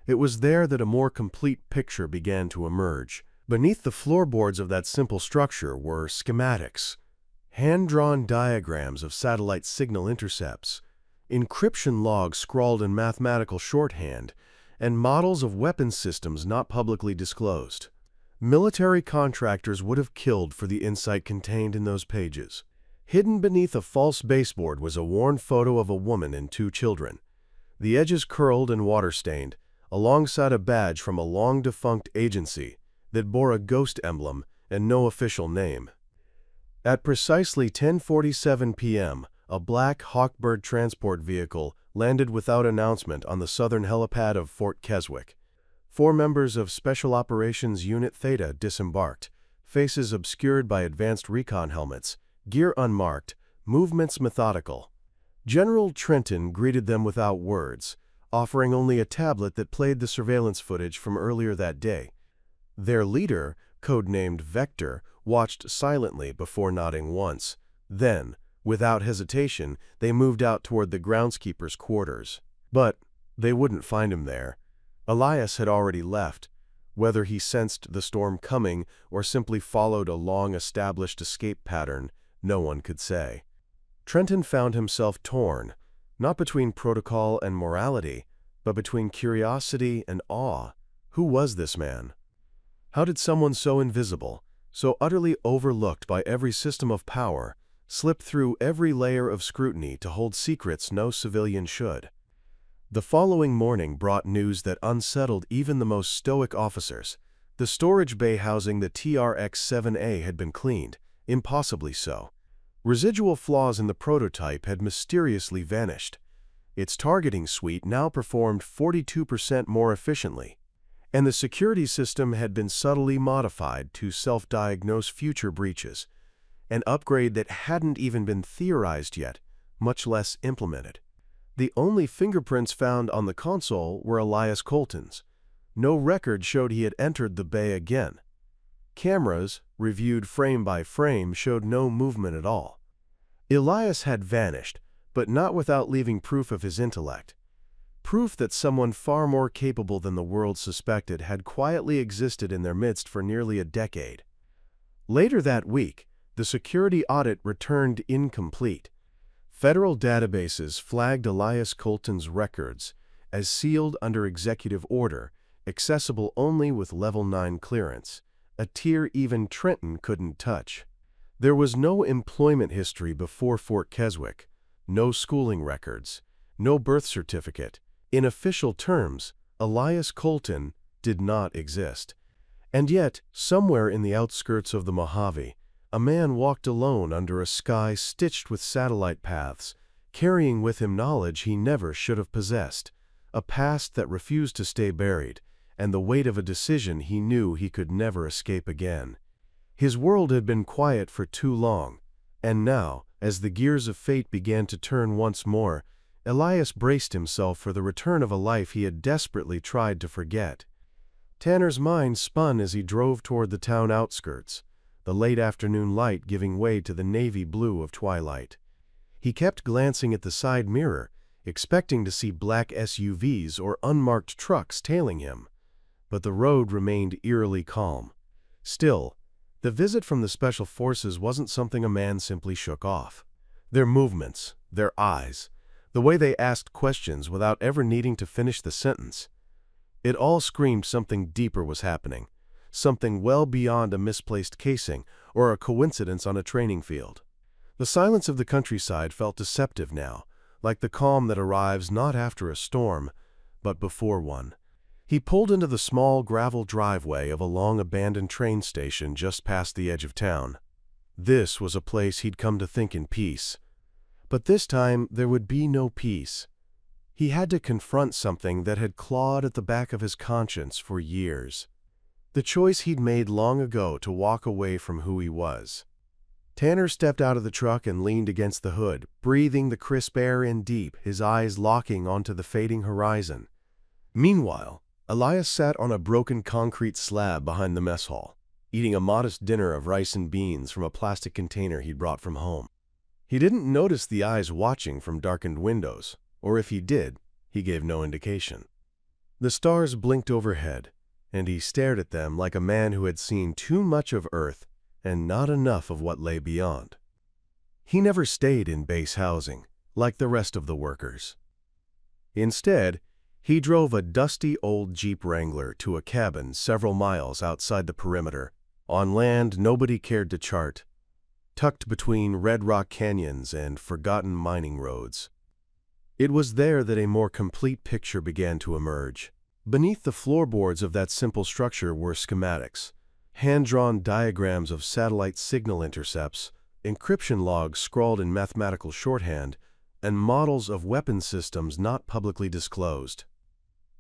It was there that a more complete picture began to emerge. Beneath the floorboards of that simple structure were schematics, hand-drawn diagrams of satellite signal intercepts, encryption logs scrawled in mathematical shorthand, and models of weapons systems not publicly disclosed. Military contractors would have killed for the insight contained in those pages. Hidden beneath a false baseboard was a worn photo of a woman and 2 children, the edges curled and water-stained, alongside a badge from a long-defunct agency that bore a ghost emblem and no official name. At precisely 10:47 p.m., a black Hawkbird transport vehicle landed without announcement on the southern helipad of Fort Keswick. 4 members of Special Operations Unit Theta disembarked, faces obscured by advanced recon helmets, gear unmarked, movements methodical. General Trenton greeted them without words, offering only a tablet that played the surveillance footage from earlier that day. Their leader, codenamed Vector, watched silently before nodding once. Then, without hesitation, they moved out toward the groundskeeper's quarters. But they wouldn't find him there. Elias had already left. Whether he sensed the storm coming or simply followed a long-established escape pattern, no one could say. Trenton found himself torn, not between protocol and morality, but between curiosity and awe. Who was this man? How did someone so invisible, so utterly overlooked by every system of power, slip through every layer of scrutiny to hold secrets no civilian should? The following morning brought news that unsettled even the most stoic officers. The storage bay housing the TRX-7A had been cleaned, impossibly so. Residual flaws in the prototype had mysteriously vanished. Its targeting suite now performed 42% more efficiently, and the security system had been subtly modified to self-diagnose future breaches, an upgrade that hadn't even been theorized yet, much less implemented. The only fingerprints found on the console were Elias Colton's. No record showed he had entered the bay again. Cameras, reviewed frame by frame, showed no movement at all. Elias had vanished, but not without leaving proof of his intellect. Proof that someone far more capable than the world suspected had quietly existed in their midst for nearly a decade. Later that week, the security audit returned incomplete. Federal databases flagged Elias Colton's records as sealed under executive order, accessible only with Level 9 clearance, a tier even Trenton couldn't touch. There was no employment history before Fort Keswick, no schooling records, no birth certificate. In official terms, Elias Colton did not exist. And yet, somewhere in the outskirts of the Mojave, a man walked alone under a sky stitched with satellite paths, carrying with him knowledge he never should have possessed, a past that refused to stay buried, and the weight of a decision he knew he could never escape again. His world had been quiet for too long, and now, as the gears of fate began to turn once more, Elias braced himself for the return of a life he had desperately tried to forget. Tanner's mind spun as he drove toward the town outskirts, the late afternoon light giving way to the navy blue of twilight. He kept glancing at the side mirror, expecting to see black SUVs or unmarked trucks tailing him. But the road remained eerily calm. Still, the visit from the Special Forces wasn't something a man simply shook off. Their movements, their eyes, the way they asked questions without ever needing to finish the sentence, it all screamed something deeper was happening. Something well beyond a misplaced casing or a coincidence on a training field. The silence of the countryside felt deceptive now, like the calm that arrives not after a storm, but before one. He pulled into the small gravel driveway of a long-abandoned train station just past the edge of town. This was a place he'd come to think in peace. But this time there would be no peace. He had to confront something that had clawed at the back of his conscience for years. The choice he'd made long ago to walk away from who he was. Tanner stepped out of the truck and leaned against the hood, breathing the crisp air in deep, his eyes locking onto the fading horizon. Meanwhile, Elias sat on a broken concrete slab behind the mess hall, eating a modest dinner of rice and beans from a plastic container he'd brought from home. He didn't notice the eyes watching from darkened windows, or if he did, he gave no indication. The stars blinked overhead, and he stared at them like a man who had seen too much of Earth and not enough of what lay beyond. He never stayed in base housing, like the rest of the workers. Instead, he drove a dusty old Jeep Wrangler to a cabin several miles outside the perimeter, on land nobody cared to chart, tucked between red rock canyons and forgotten mining roads. It was there that a more complete picture began to emerge. Beneath the floorboards of that simple structure were schematics, hand-drawn diagrams of satellite signal intercepts, encryption logs scrawled in mathematical shorthand, and models of weapon systems not publicly disclosed.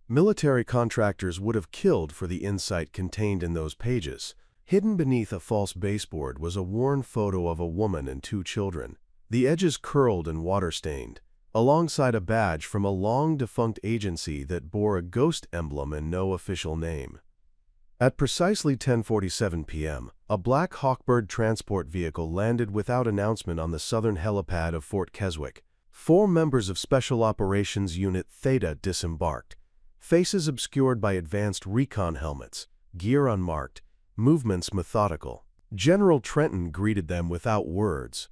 Military contractors would have killed for the insight contained in those pages. Hidden beneath a false baseboard was a worn photo of a woman and 2 children, the edges curled and water-stained, alongside a badge from a long-defunct agency that bore a ghost emblem and no official name. At precisely 10:47 p.m., a black Hawkbird transport vehicle landed without announcement on the southern helipad of Fort Keswick. 4 members of Special Operations Unit Theta disembarked, faces obscured by advanced recon helmets, gear unmarked, movements methodical. General Trenton greeted them without words,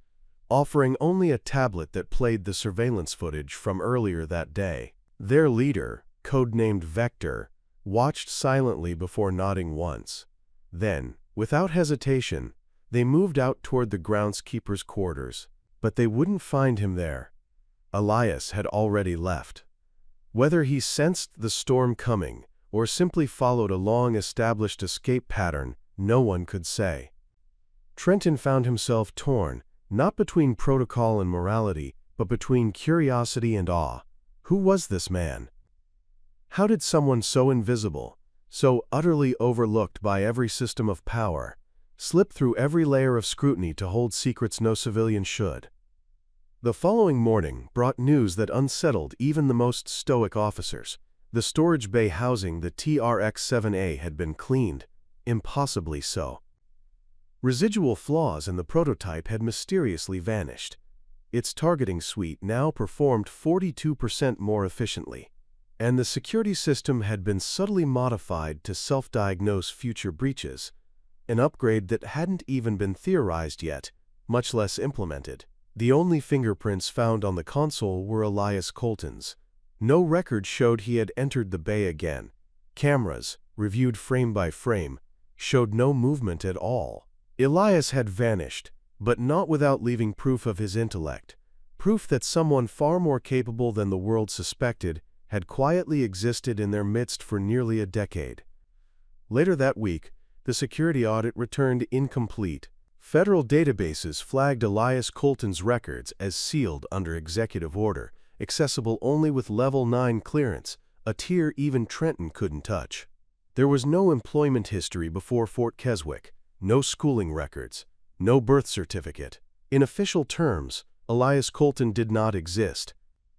offering only a tablet that played the surveillance footage from earlier that day. Their leader, codenamed Vector, watched silently before nodding once. Then, without hesitation, they moved out toward the groundskeeper's quarters. But they wouldn't find him there. Elias had already left. Whether he sensed the storm coming or simply followed a long-established escape pattern, no one could say. Trenton found himself torn, not between protocol and morality, but between curiosity and awe. Who was this man? How did someone so invisible, so utterly overlooked by every system of power, slip through every layer of scrutiny to hold secrets no civilian should? The following morning brought news that unsettled even the most stoic officers. The storage bay housing the TRX-7A had been cleaned, impossibly so. Residual flaws in the prototype had mysteriously vanished. Its targeting suite now performed 42% more efficiently, and the security system had been subtly modified to self-diagnose future breaches, an upgrade that hadn't even been theorized yet, much less implemented. The only fingerprints found on the console were Elias Colton's. No record showed he had entered the bay again. Cameras, reviewed frame by frame, showed no movement at all. Elias had vanished, but not without leaving proof of his intellect, proof that someone far more capable than the world suspected had quietly existed in their midst for nearly a decade. Later that week, the security audit returned incomplete. Federal databases flagged Elias Colton's records as sealed under executive order, accessible only with Level 9 clearance, a tier even Trenton couldn't touch. There was no employment history before Fort Keswick, no schooling records, no birth certificate. In official terms, Elias Colton did not exist.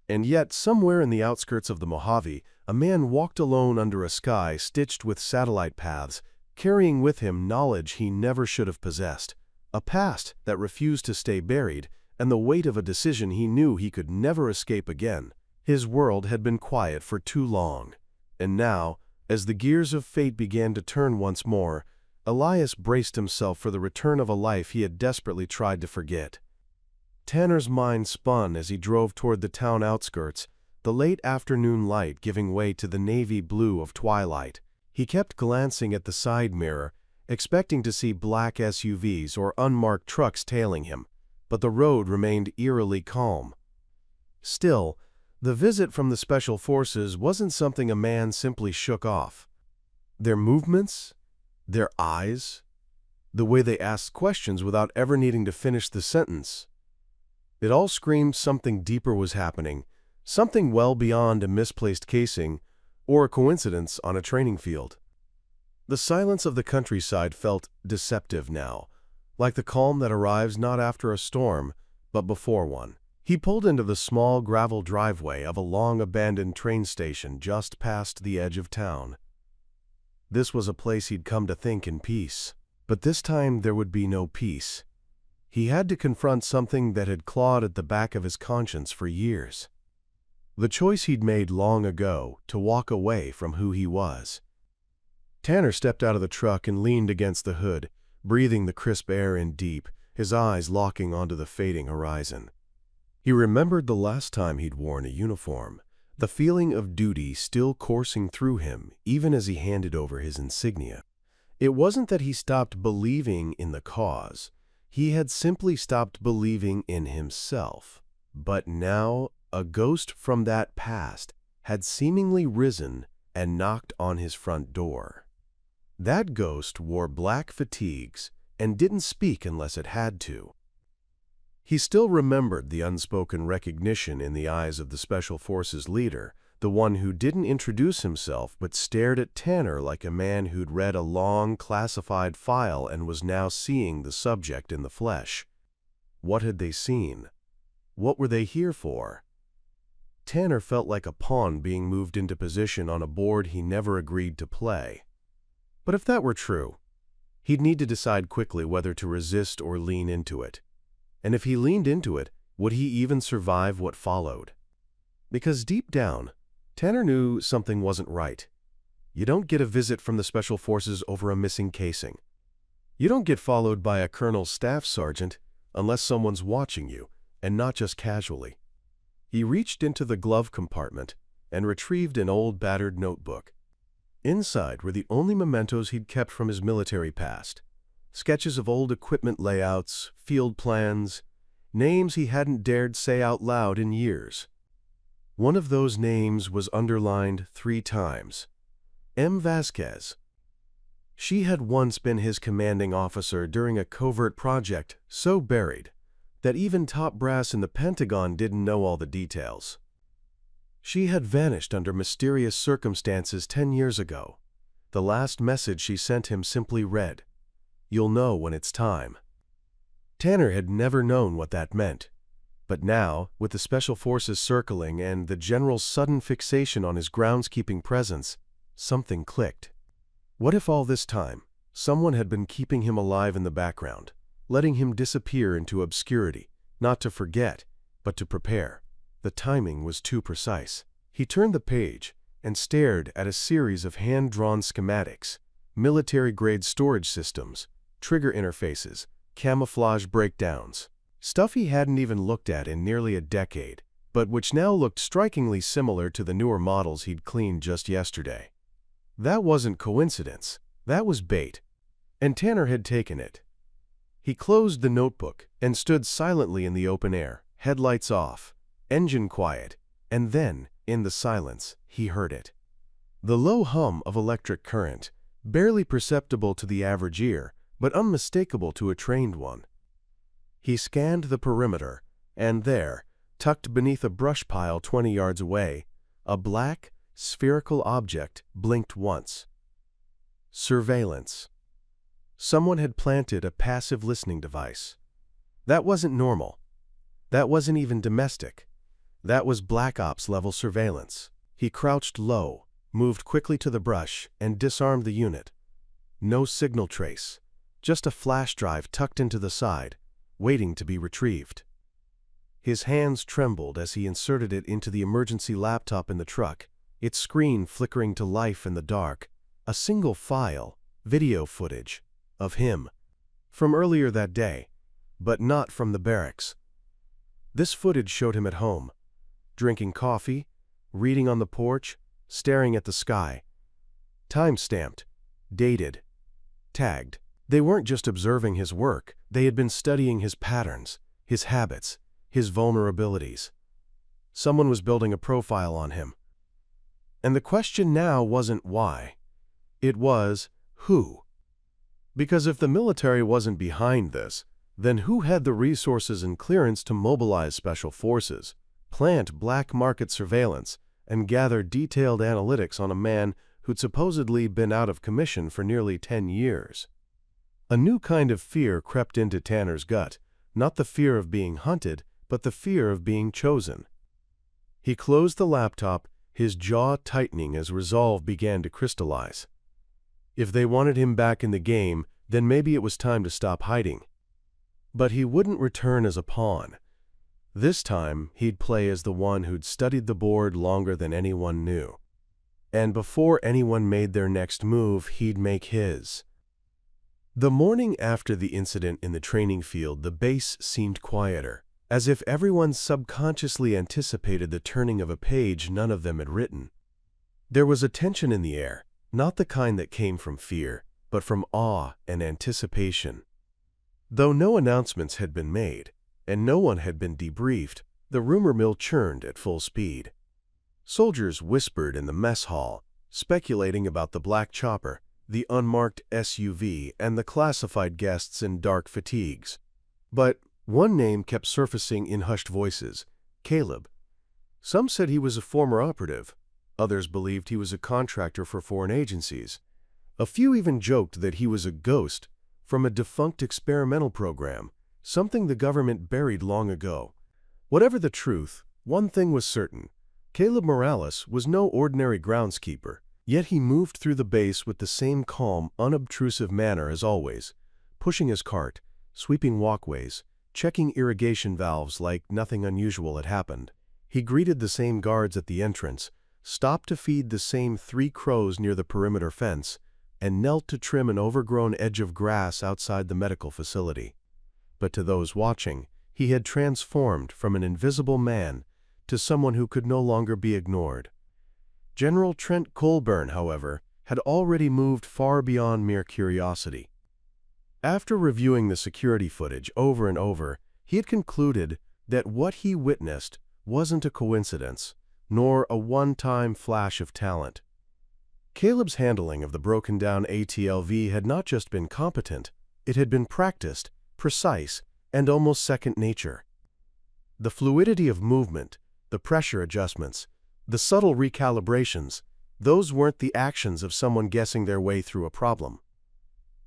And yet, somewhere in the outskirts of the Mojave, a man walked alone under a sky stitched with satellite paths, carrying with him knowledge he never should have possessed, a past that refused to stay buried, and the weight of a decision he knew he could never escape again. His world had been quiet for too long, and now, as the gears of fate began to turn once more, Elias braced himself for the return of a life he had desperately tried to forget. Tanner's mind spun as he drove toward the town outskirts, the late afternoon light giving way to the navy blue of twilight. He kept glancing at the side mirror, expecting to see black SUVs or unmarked trucks tailing him, but the road remained eerily calm. Still, the visit from the Special Forces wasn't something a man simply shook off. Their movements, their eyes, the way they asked questions without ever needing to finish the sentence, it all screamed something deeper was happening, something well beyond a misplaced casing or a coincidence on a training field. The silence of the countryside felt deceptive now, like the calm that arrives not after a storm, but before one. He pulled into the small gravel driveway of a long-abandoned train station just past the edge of town. This was a place he'd come to think in peace, but this time there would be no peace. He had to confront something that had clawed at the back of his conscience for years. The choice he'd made long ago to walk away from who he was. Tanner stepped out of the truck and leaned against the hood, breathing the crisp air in deep, his eyes locking onto the fading horizon. He remembered the last time he'd worn a uniform, the feeling of duty still coursing through him even as he handed over his insignia. It wasn't that he stopped believing in the cause. He had simply stopped believing in himself. But now, a ghost from that past had seemingly risen and knocked on his front door. That ghost wore black fatigues and didn't speak unless it had to. He still remembered the unspoken recognition in the eyes of the Special Forces leader, the one who didn't introduce himself but stared at Tanner like a man who'd read a long, classified file and was now seeing the subject in the flesh. What had they seen? What were they here for? Tanner felt like a pawn being moved into position on a board he never agreed to play. But if that were true, he'd need to decide quickly whether to resist or lean into it. And if he leaned into it, would he even survive what followed? Because deep down, Tanner knew something wasn't right. You don't get a visit from the Special Forces over a missing casing. You don't get followed by a colonel's staff sergeant unless someone's watching you, and not just casually. He reached into the glove compartment and retrieved an old battered notebook. Inside were the only mementos he'd kept from his military past. Sketches of old equipment layouts, field plans, names he hadn't dared say out loud in years. One of those names was underlined 3 times. M. Vasquez. She had once been his commanding officer during a covert project so buried that even top brass in the Pentagon didn't know all the details. She had vanished under mysterious circumstances 10 years ago. The last message she sent him simply read, "You'll know when it's time." Tanner had never known what that meant. But now, with the Special Forces circling and the general's sudden fixation on his groundskeeping presence, something clicked. What if all this time, someone had been keeping him alive in the background, letting him disappear into obscurity, not to forget, but to prepare? The timing was too precise. He turned the page and stared at a series of hand-drawn schematics, military-grade storage systems, trigger interfaces, camouflage breakdowns, stuff he hadn't even looked at in nearly a decade, but which now looked strikingly similar to the newer models he'd cleaned just yesterday. That wasn't coincidence. That was bait. And Tanner had taken it. He closed the notebook and stood silently in the open air, headlights off, engine quiet, and then, in the silence, he heard it. The low hum of electric current, barely perceptible to the average ear, but unmistakable to a trained one. He scanned the perimeter, and there, tucked beneath a brush pile 20 yards away, a black, spherical object blinked once. Surveillance. Someone had planted a passive listening device. That wasn't normal. That wasn't even domestic. That was Black Ops level surveillance. He crouched low, moved quickly to the brush, and disarmed the unit. No signal trace, just a flash drive tucked into the side, waiting to be retrieved. His hands trembled as he inserted it into the emergency laptop in the truck, its screen flickering to life in the dark. A single file, video footage, of him. From earlier that day, but not from the barracks. This footage showed him at home, drinking coffee, reading on the porch, staring at the sky. Time-stamped, dated, tagged. They weren't just observing his work, they had been studying his patterns, his habits, his vulnerabilities. Someone was building a profile on him. And the question now wasn't why. It was who. Because if the military wasn't behind this, then who had the resources and clearance to mobilize special forces, plant black market surveillance, and gather detailed analytics on a man who'd supposedly been out of commission for nearly 10 years? A new kind of fear crept into Tanner's gut, not the fear of being hunted, but the fear of being chosen. He closed the laptop, his jaw tightening as resolve began to crystallize. If they wanted him back in the game, then maybe it was time to stop hiding. But he wouldn't return as a pawn. This time, he'd play as the one who'd studied the board longer than anyone knew. And before anyone made their next move, he'd make his. The morning after the incident in the training field, the base seemed quieter, as if everyone subconsciously anticipated the turning of a page none of them had written. There was a tension in the air, not the kind that came from fear, but from awe and anticipation. Though no announcements had been made, and no one had been debriefed, the rumor mill churned at full speed. Soldiers whispered in the mess hall, speculating about the black chopper, the unmarked SUV, and the classified guests in dark fatigues. But one name kept surfacing in hushed voices: Caleb. Some said he was a former operative. Others believed he was a contractor for foreign agencies. A few even joked that he was a ghost from a defunct experimental program, something the government buried long ago. Whatever the truth, one thing was certain: Caleb Morales was no ordinary groundskeeper. Yet he moved through the base with the same calm, unobtrusive manner as always, pushing his cart, sweeping walkways, checking irrigation valves like nothing unusual had happened. He greeted the same guards at the entrance, stopped to feed the same 3 crows near the perimeter fence, and knelt to trim an overgrown edge of grass outside the medical facility. But to those watching, he had transformed from an invisible man to someone who could no longer be ignored. General Trent Colburn, however, had already moved far beyond mere curiosity. After reviewing the security footage over and over, he had concluded that what he witnessed wasn't a coincidence, nor a one-time flash of talent. Caleb's handling of the broken-down ATLV had not just been competent, it had been practiced, precise, and almost second nature. The fluidity of movement, the pressure adjustments, the subtle recalibrations, those weren't the actions of someone guessing their way through a problem.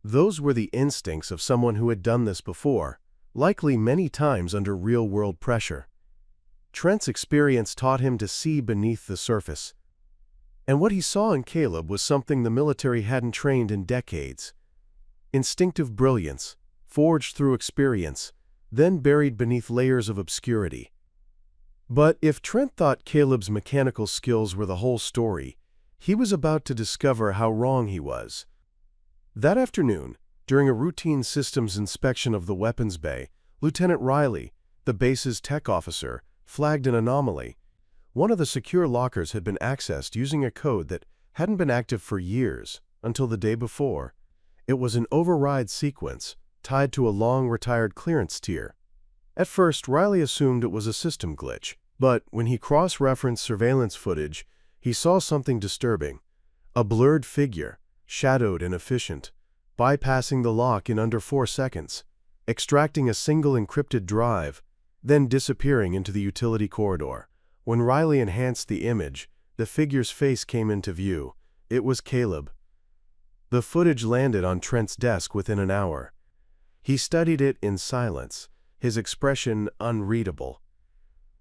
Those were the instincts of someone who had done this before, likely many times under real-world pressure. Trent's experience taught him to see beneath the surface. And what he saw in Caleb was something the military hadn't trained in decades. Instinctive brilliance, forged through experience, then buried beneath layers of obscurity. But if Trent thought Caleb's mechanical skills were the whole story, he was about to discover how wrong he was. That afternoon, during a routine systems inspection of the weapons bay, Lieutenant Riley, the base's tech officer, flagged an anomaly. One of the secure lockers had been accessed using a code that hadn't been active for years, until the day before. It was an override sequence, tied to a long-retired clearance tier. At first, Riley assumed it was a system glitch, but when he cross-referenced surveillance footage, he saw something disturbing. A blurred figure, shadowed and efficient, bypassing the lock in under 4 seconds, extracting a single encrypted drive, then disappearing into the utility corridor. When Riley enhanced the image, the figure's face came into view. It was Caleb. The footage landed on Trent's desk within an hour. He studied it in silence, his expression unreadable.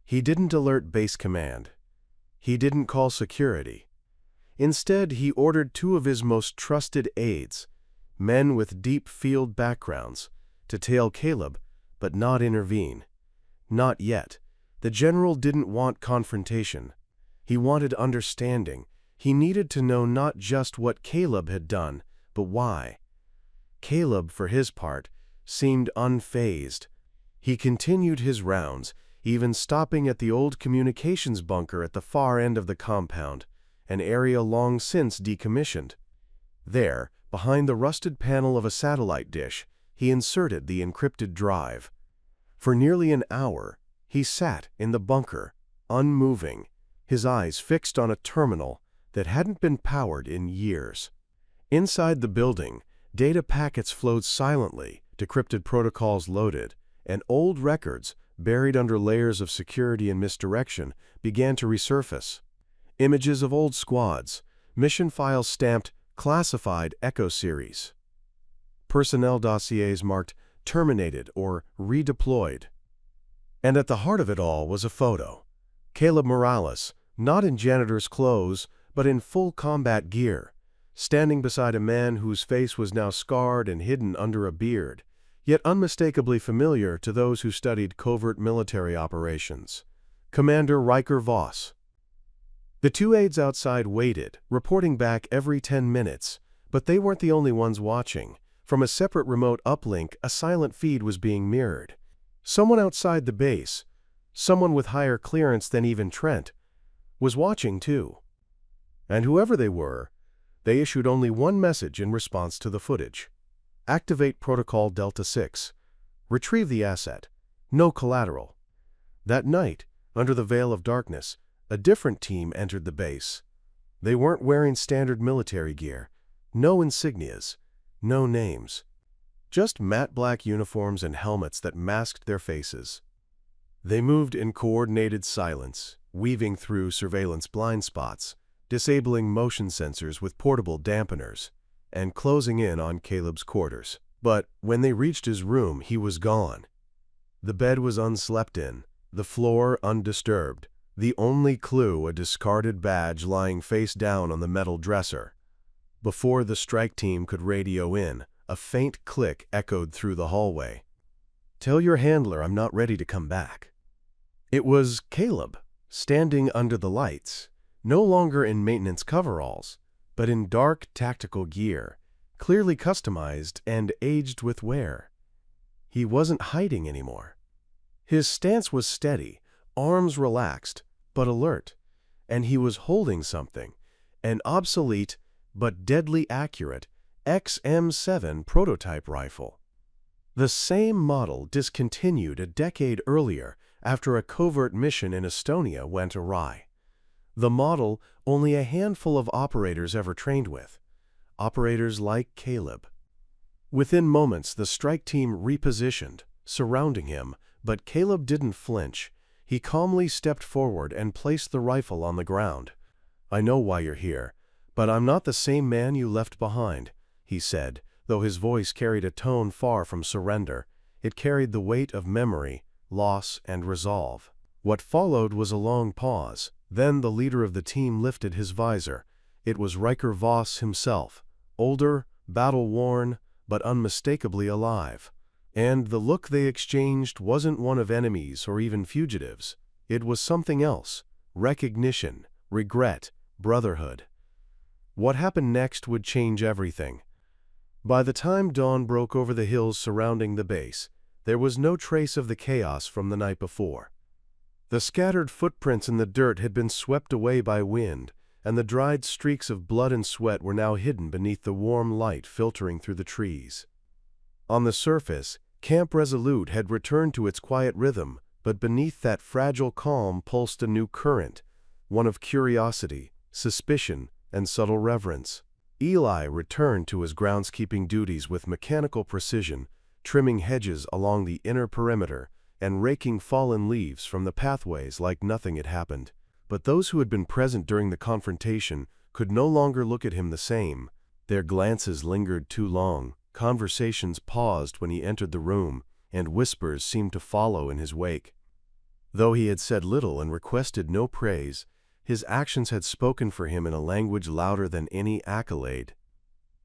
He didn't alert base command. He didn't call security. Instead, he ordered 2 of his most trusted aides, men with deep field backgrounds, to tail Caleb, but not intervene. Not yet. The general didn't want confrontation. He wanted understanding. He needed to know not just what Caleb had done, but why. Caleb, for his part, seemed unfazed. He continued his rounds, even stopping at the old communications bunker at the far end of the compound, an area long since decommissioned. There, behind the rusted panel of a satellite dish, he inserted the encrypted drive. For nearly an hour, he sat in the bunker, unmoving, his eyes fixed on a terminal that hadn't been powered in years. Inside the building, data packets flowed silently, decrypted protocols loaded, and old records, buried under layers of security and misdirection, began to resurface. Images of old squads, mission files stamped Classified Echo Series. Personnel dossiers marked Terminated or Redeployed. And at the heart of it all was a photo. Caleb Morales, not in janitor's clothes, but in full combat gear, standing beside a man whose face was now scarred and hidden under a beard, yet unmistakably familiar to those who studied covert military operations. Commander Riker Voss. The 2 aides outside waited, reporting back every 10 minutes, but they weren't the only ones watching. From a separate remote uplink, a silent feed was being mirrored. Someone outside the base, someone with higher clearance than even Trent, was watching too. And whoever they were, they issued only one message in response to the footage. Activate Protocol Delta 6. Retrieve the asset. No collateral. That night, under the veil of darkness, a different team entered the base. They weren't wearing standard military gear. No insignias. No names. Just matte black uniforms and helmets that masked their faces. They moved in coordinated silence, weaving through surveillance blind spots, disabling motion sensors with portable dampeners, and closing in on Caleb's quarters. But when they reached his room, he was gone. The bed was unslept in, the floor undisturbed, The only clue, a discarded badge lying face down on the metal dresser. Before the strike team could radio in, a faint click echoed through the hallway. "Tell your handler I'm not ready to come back." It was Caleb, standing under the lights, no longer in maintenance coveralls, but in dark tactical gear, clearly customized and aged with wear. He wasn't hiding anymore. His stance was steady, arms relaxed, but alert, and he was holding something, an obsolete but deadly accurate XM7 prototype rifle. The same model discontinued a decade earlier after a covert mission in Estonia went awry. The model only a handful of operators ever trained with, operators like Caleb. Within moments, the strike team repositioned, surrounding him, but Caleb didn't flinch. He calmly stepped forward and placed the rifle on the ground. "I know why you're here, but I'm not the same man you left behind," he said, though his voice carried a tone far from surrender. It carried the weight of memory, loss, and resolve. What followed was a long pause. Then the leader of the team lifted his visor. It was Riker Voss himself, older, battle-worn, but unmistakably alive. And the look they exchanged wasn't one of enemies or even fugitives. It was something else: recognition, regret, brotherhood. What happened next would change everything. By the time dawn broke over the hills surrounding the base, there was no trace of the chaos from the night before. The scattered footprints in the dirt had been swept away by wind, and the dried streaks of blood and sweat were now hidden beneath the warm light filtering through the trees. On the surface, Camp Resolute had returned to its quiet rhythm, but beneath that fragile calm pulsed a new current, one of curiosity, suspicion, and subtle reverence. Eli returned to his groundskeeping duties with mechanical precision, trimming hedges along the inner perimeter and raking fallen leaves from the pathways like nothing had happened. But those who had been present during the confrontation could no longer look at him the same. Their glances lingered too long, conversations paused when he entered the room, and whispers seemed to follow in his wake. Though he had said little and requested no praise, his actions had spoken for him in a language louder than any accolade.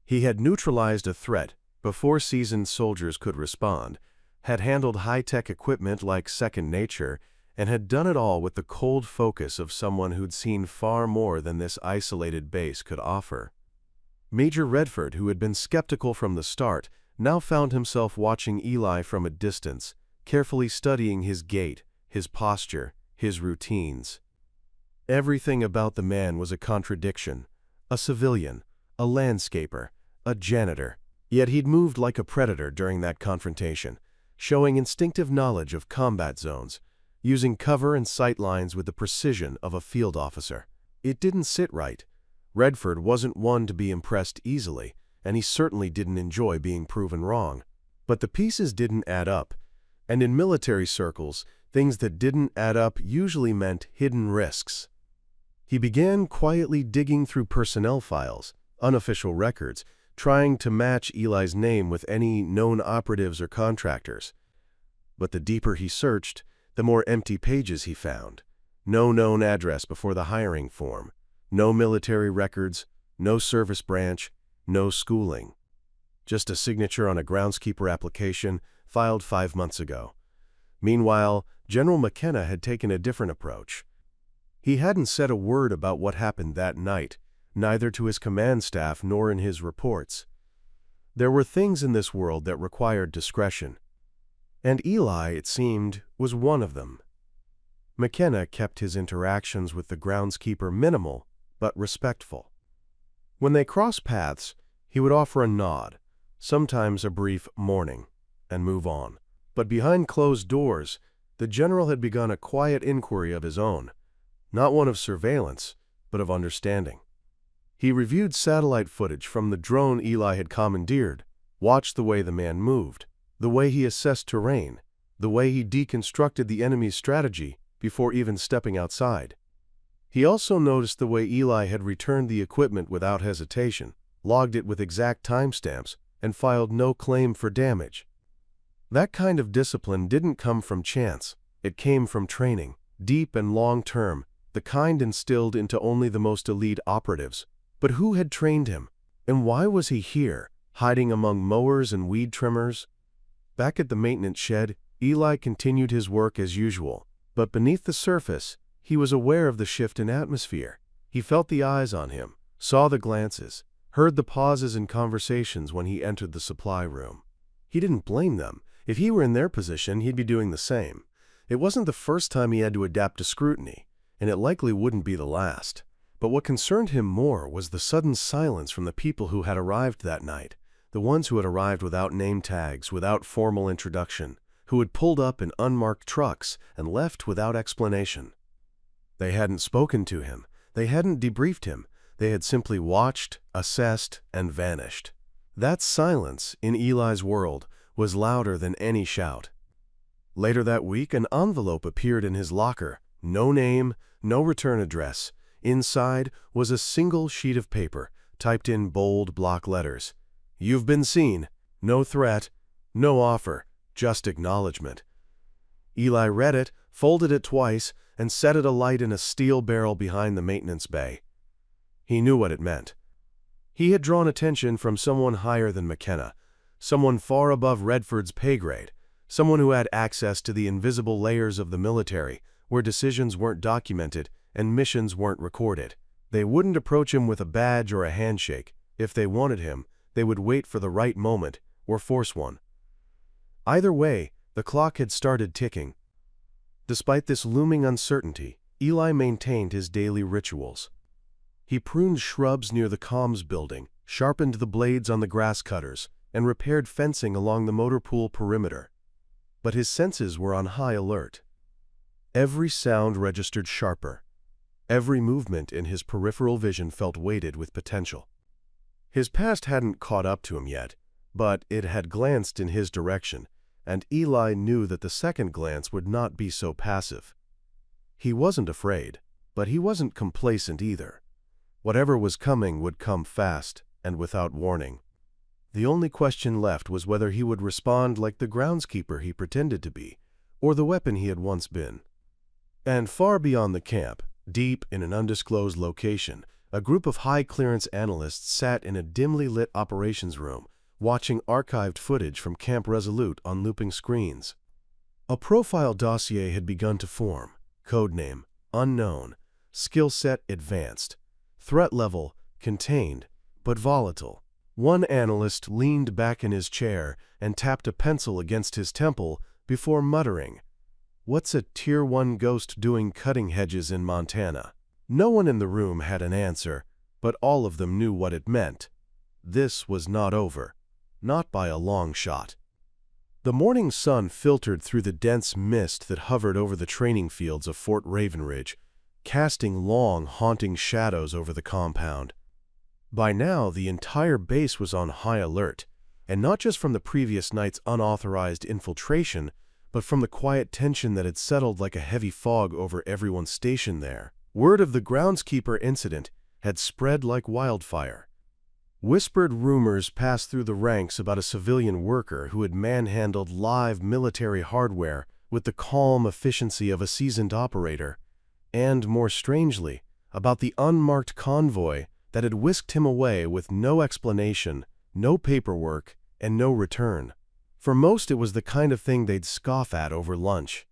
He had neutralized a threat before seasoned soldiers could respond, had handled high-tech equipment like second nature, and had done it all with the cold focus of someone who'd seen far more than this isolated base could offer. Major Redford, who had been skeptical from the start, now found himself watching Eli from a distance, carefully studying his gait, his posture, his routines. Everything about the man was a contradiction: a civilian, a landscaper, a janitor. Yet he'd moved like a predator during that confrontation, showing instinctive knowledge of combat zones, using cover and sight lines with the precision of a field officer. It didn't sit right. Redford wasn't one to be impressed easily, and he certainly didn't enjoy being proven wrong. But the pieces didn't add up, and in military circles, things that didn't add up usually meant hidden risks. He began quietly digging through personnel files, unofficial records, trying to match Eli's name with any known operatives or contractors. But the deeper he searched, the more empty pages he found. No known address before the hiring form, no military records, no service branch, no schooling. Just a signature on a groundskeeper application filed 5 months ago. Meanwhile, General McKenna had taken a different approach. He hadn't said a word about what happened that night, neither to his command staff nor in his reports. There were things in this world that required discretion, and Eli, it seemed, was one of them. McKenna kept his interactions with the groundskeeper minimal but respectful. When they crossed paths, he would offer a nod, sometimes a brief morning, and move on. But behind closed doors, the general had begun a quiet inquiry of his own, not one of surveillance, but of understanding. He reviewed satellite footage from the drone Eli had commandeered, watched the way the man moved, the way he assessed terrain, the way he deconstructed the enemy's strategy before even stepping outside. He also noticed the way Eli had returned the equipment without hesitation, logged it with exact timestamps, and filed no claim for damage. That kind of discipline didn't come from chance. It came from training, deep and long-term, the kind instilled into only the most elite operatives. But who had trained him? And why was he here, hiding among mowers and weed trimmers? Back at the maintenance shed, Eli continued his work as usual. But beneath the surface, he was aware of the shift in atmosphere. He felt the eyes on him, saw the glances, heard the pauses in conversations when he entered the supply room. He didn't blame them. If he were in their position, he'd be doing the same. It wasn't the first time he had to adapt to scrutiny, and it likely wouldn't be the last. But what concerned him more was the sudden silence from the people who had arrived that night, the ones who had arrived without name tags, without formal introduction, who had pulled up in unmarked trucks and left without explanation. They hadn't spoken to him. They hadn't debriefed him. They had simply watched, assessed, and vanished. That silence, in Eli's world, was louder than any shout. Later that week, an envelope appeared in his locker. No name, no return address. Inside was a single sheet of paper, typed in bold block letters. "You've been seen. No threat. No offer. Just acknowledgement." Eli read it, folded it twice, and set it alight in a steel barrel behind the maintenance bay. He knew what it meant. He had drawn attention from someone higher than McKenna, someone far above Redford's pay grade, someone who had access to the invisible layers of the military, where decisions weren't documented and missions weren't recorded. They wouldn't approach him with a badge or a handshake. If they wanted him, they would wait for the right moment or force one. Either way, the clock had started ticking. Despite this looming uncertainty, Eli maintained his daily rituals. He pruned shrubs near the comms building, sharpened the blades on the grass cutters, and repaired fencing along the motor pool perimeter. But his senses were on high alert. Every sound registered sharper. Every movement in his peripheral vision felt weighted with potential. His past hadn't caught up to him yet, but it had glanced in his direction, and Eli knew that the second glance would not be so passive. He wasn't afraid, but he wasn't complacent either. Whatever was coming would come fast and without warning. The only question left was whether he would respond like the groundskeeper he pretended to be, or the weapon he had once been. And far beyond the camp, deep in an undisclosed location, a group of high-clearance analysts sat in a dimly lit operations room, watching archived footage from Camp Resolute on looping screens. A profile dossier had begun to form. Codename, unknown. Skill set, advanced. Threat level, contained, but volatile. One analyst leaned back in his chair and tapped a pencil against his temple before muttering, "What's a Tier 1 ghost doing cutting hedges in Montana?" No one in the room had an answer, but all of them knew what it meant. This was not over. Not by a long shot. The morning sun filtered through the dense mist that hovered over the training fields of Fort Ravenridge, casting long, haunting shadows over the compound. By now, the entire base was on high alert, and not just from the previous night's unauthorized infiltration, but from the quiet tension that had settled like a heavy fog over everyone stationed there. Word of the groundskeeper incident had spread like wildfire. Whispered rumors passed through the ranks about a civilian worker who had manhandled live military hardware with the calm efficiency of a seasoned operator, and, more strangely, about the unmarked convoy that had whisked him away with no explanation, no paperwork, and no return. For most, it was the kind of thing they'd scoff at over lunch.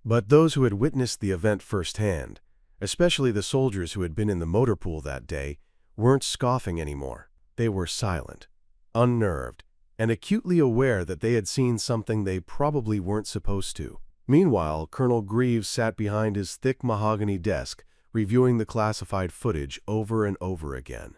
But those who had witnessed the event firsthand, especially the soldiers who had been in the motor pool that day, weren't scoffing anymore. They were silent, unnerved, and acutely aware that they had seen something they probably weren't supposed to. Meanwhile, Colonel Greaves sat behind his thick mahogany desk, reviewing the classified footage over and over again.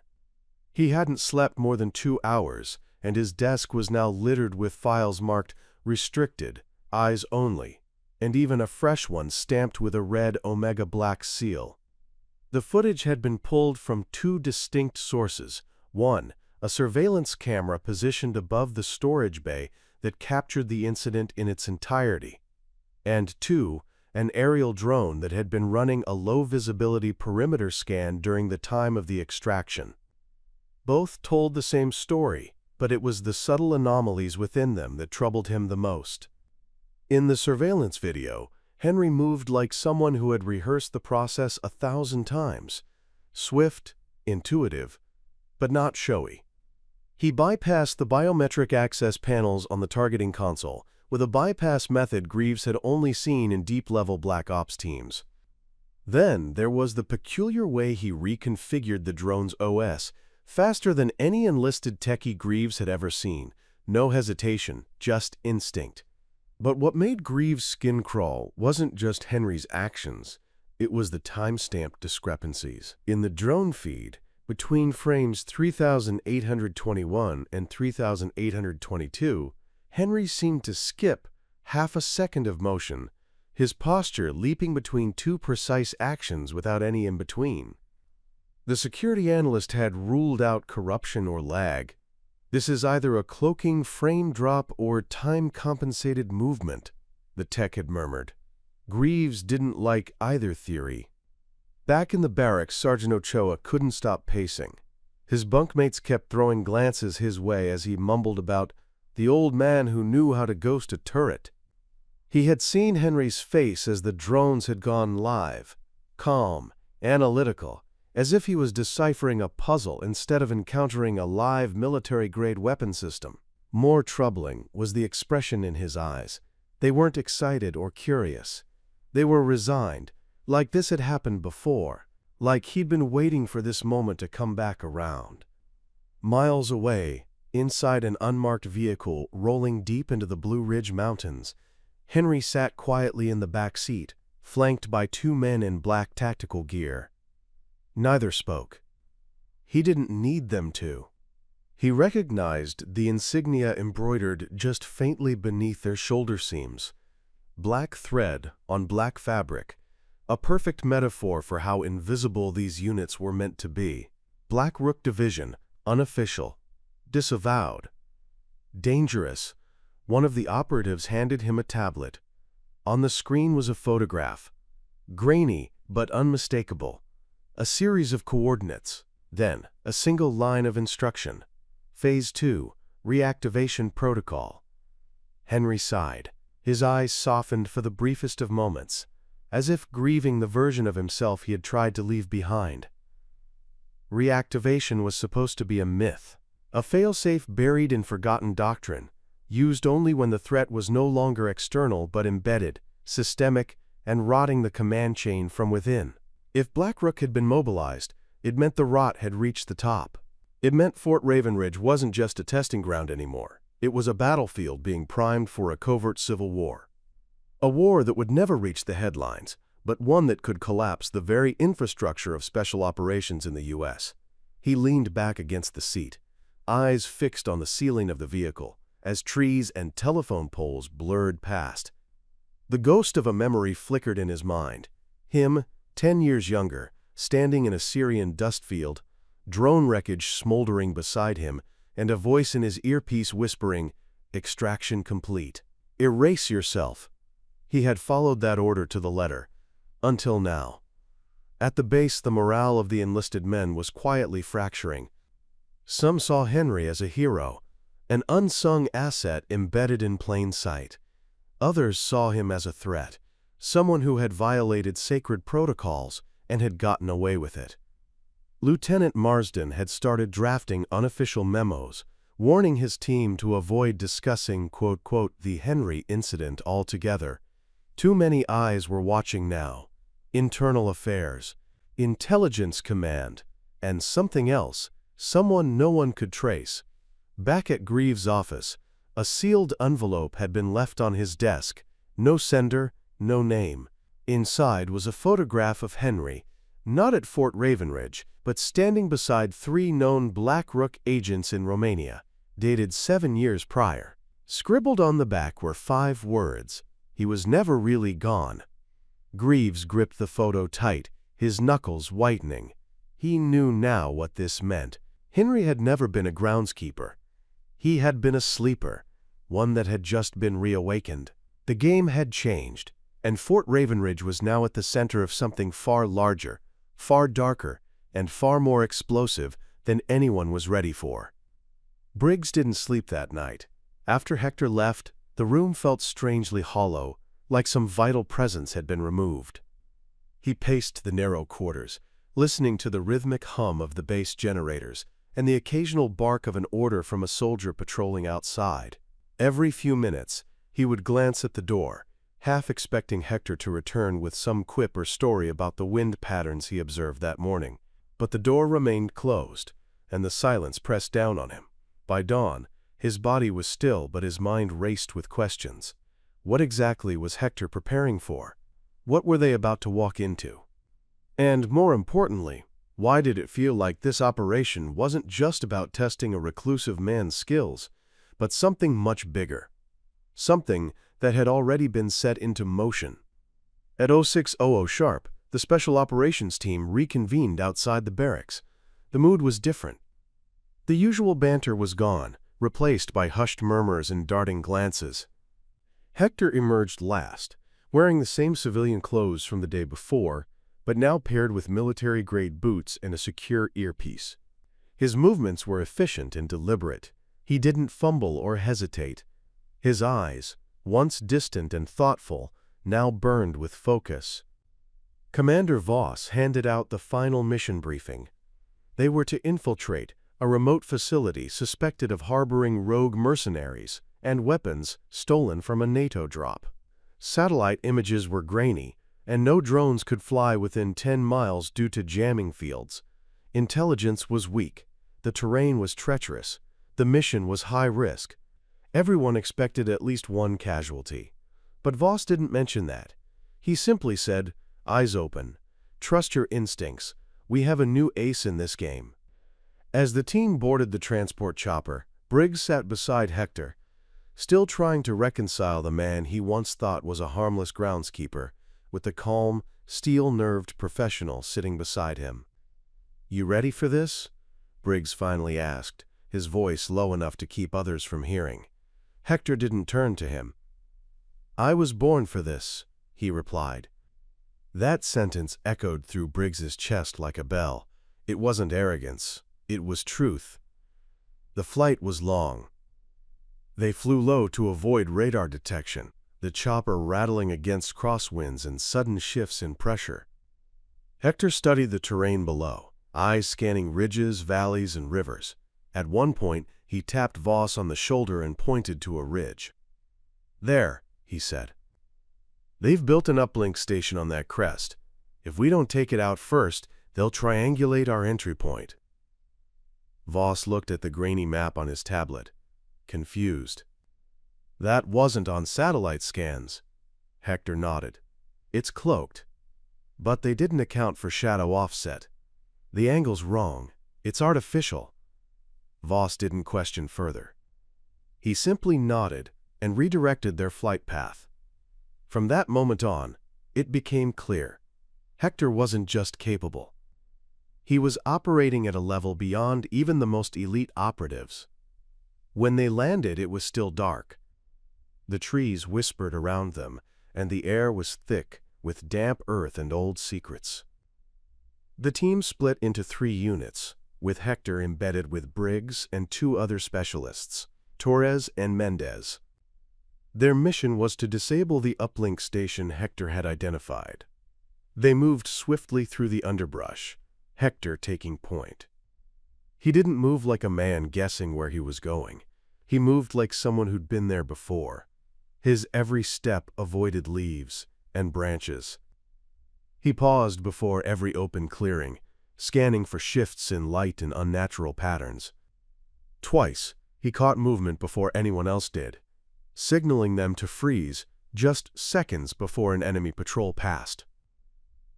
He hadn't slept more than 2 hours, and his desk was now littered with files marked "Restricted," "Eyes Only," and even a fresh one stamped with a red Omega Black seal. The footage had been pulled from 2 distinct sources. One, a surveillance camera positioned above the storage bay that captured the incident in its entirety. And 2, an aerial drone that had been running a low-visibility perimeter scan during the time of the extraction. Both told the same story, but it was the subtle anomalies within them that troubled him the most. In the surveillance video, Henry moved like someone who had rehearsed the process 1,000 times. Swift, intuitive, but not showy. He bypassed the biometric access panels on the targeting console with a bypass method Greaves had only seen in deep-level Black Ops teams. Then there was the peculiar way he reconfigured the drone's OS, faster than any enlisted techie Greaves had ever seen. No hesitation, just instinct. But what made Greaves' skin crawl wasn't just Henry's actions, it was the timestamp discrepancies. In the drone feed, between frames 3821 and 3822, Henry seemed to skip half a second of motion, his posture leaping between two precise actions without any in-between. The security analyst had ruled out corruption or lag. This is either a cloaking frame drop or time-compensated movement, the tech had murmured. Greaves didn't like either theory. Back in the barracks, Sergeant Ochoa couldn't stop pacing. His bunkmates kept throwing glances his way as he mumbled about the old man who knew how to ghost a turret. He had seen Henry's face as the drones had gone live, calm, analytical, as if he was deciphering a puzzle instead of encountering a live military-grade weapon system. More troubling was the expression in his eyes. They weren't excited or curious. They were resigned, like this had happened before, like he'd been waiting for this moment to come back around. Miles away, inside an unmarked vehicle rolling deep into the Blue Ridge Mountains, Henry sat quietly in the back seat, flanked by two men in black tactical gear. Neither spoke. He didn't need them to. He recognized the insignia embroidered just faintly beneath their shoulder seams. Black thread on black fabric, a perfect metaphor for how invisible these units were meant to be. Black Rook Division, unofficial, disavowed. Dangerous. One of the operatives handed him a tablet. On the screen was a photograph. Grainy, but unmistakable. A series of coordinates. Then, a single line of instruction. Phase 2, Reactivation Protocol. Henry sighed. His eyes softened for the briefest of moments, as if grieving the version of himself he had tried to leave behind. Reactivation was supposed to be a myth, a failsafe buried in forgotten doctrine, used only when the threat was no longer external but embedded, systemic, and rotting the command chain from within. If Black Rook had been mobilized, it meant the rot had reached the top. It meant Fort Ravenridge wasn't just a testing ground anymore. It was a battlefield being primed for a covert civil war. A war that would never reach the headlines, but one that could collapse the very infrastructure of special operations in the U.S. He leaned back against the seat, eyes fixed on the ceiling of the vehicle, as trees and telephone poles blurred past. The ghost of a memory flickered in his mind. Him, 10 years younger, standing in a Syrian dust field, drone wreckage smoldering beside him, and a voice in his earpiece whispering, "Extraction complete. Erase yourself." He had followed that order to the letter, until now. At the base, the morale of the enlisted men was quietly fracturing. Some saw Henry as a hero, an unsung asset embedded in plain sight. Others saw him as a threat, someone who had violated sacred protocols and had gotten away with it. Lieutenant Marsden had started drafting unofficial memos, warning his team to avoid discussing, quote, the Henry incident altogether. Too many eyes were watching now. Internal affairs, intelligence command, and something else, someone no one could trace. Back at Greaves' office, a sealed envelope had been left on his desk. No sender, no name. Inside was a photograph of Henry, not at Fort Ravenridge, but standing beside 3 known Black Rook agents in Romania, dated 7 years prior. Scribbled on the back were 5 words. He was never really gone. Greaves gripped the photo tight, his knuckles whitening. He knew now what this meant. Henry had never been a groundskeeper. He had been a sleeper, one that had just been reawakened. The game had changed, and Fort Ravenridge was now at the center of something far larger, far darker, and far more explosive than anyone was ready for. Briggs didn't sleep that night. After Hector left, the room felt strangely hollow, like some vital presence had been removed. He paced the narrow quarters, listening to the rhythmic hum of the base generators and the occasional bark of an order from a soldier patrolling outside. Every few minutes, he would glance at the door, half expecting Hector to return with some quip or story about the wind patterns he observed that morning. But the door remained closed, and the silence pressed down on him. By dawn, his body was still, but his mind raced with questions. What exactly was Hector preparing for? What were they about to walk into? And more importantly, why did it feel like this operation wasn't just about testing a reclusive man's skills, but something much bigger? Something that had already been set into motion. At 0600 sharp, the Special Operations Team reconvened outside the barracks. The mood was different. The usual banter was gone, replaced by hushed murmurs and darting glances. Hector emerged last, wearing the same civilian clothes from the day before, but now paired with military-grade boots and a secure earpiece. His movements were efficient and deliberate. He didn't fumble or hesitate. His eyes, once distant and thoughtful, now burned with focus. Commander Voss handed out the final mission briefing. They were to infiltrate a remote facility suspected of harboring rogue mercenaries and weapons stolen from a NATO drop. Satellite images were grainy, and no drones could fly within 10 miles due to jamming fields. Intelligence was weak, the terrain was treacherous, the mission was high risk. Everyone expected at least one casualty. But Voss didn't mention that. He simply said, "Eyes open. Trust your instincts. We have a new ace in this game." As the team boarded the transport chopper, Briggs sat beside Hector, still trying to reconcile the man he once thought was a harmless groundskeeper with the calm, steel-nerved professional sitting beside him. "You ready for this?" Briggs finally asked, his voice low enough to keep others from hearing. Hector didn't turn to him. "I was born for this," he replied. That sentence echoed through Briggs's chest like a bell. It wasn't arrogance. It was truth. The flight was long. They flew low to avoid radar detection, the chopper rattling against crosswinds and sudden shifts in pressure. Hector studied the terrain below, eyes scanning ridges, valleys, and rivers. At one point, he tapped Voss on the shoulder and pointed to a ridge. "There," he said. "They've built an uplink station on that crest. If we don't take it out first, they'll triangulate our entry point." Voss looked at the grainy map on his tablet, confused. "That wasn't on satellite scans." Hector nodded. "It's cloaked. But they didn't account for shadow offset. The angle's wrong. It's artificial." Voss didn't question further. He simply nodded and redirected their flight path. From that moment on, it became clear. Hector wasn't just capable. He was operating at a level beyond even the most elite operatives. When they landed, it was still dark. The trees whispered around them, and the air was thick with damp earth and old secrets. The team split into 3 units, with Hector embedded with Briggs and 2 other specialists, Torres and Mendez. Their mission was to disable the uplink station Hector had identified. They moved swiftly through the underbrush, Hector taking point. He didn't move like a man guessing where he was going. He moved like someone who'd been there before. His every step avoided leaves and branches. He paused before every open clearing, scanning for shifts in light and unnatural patterns. Twice, he caught movement before anyone else did, signaling them to freeze just seconds before an enemy patrol passed.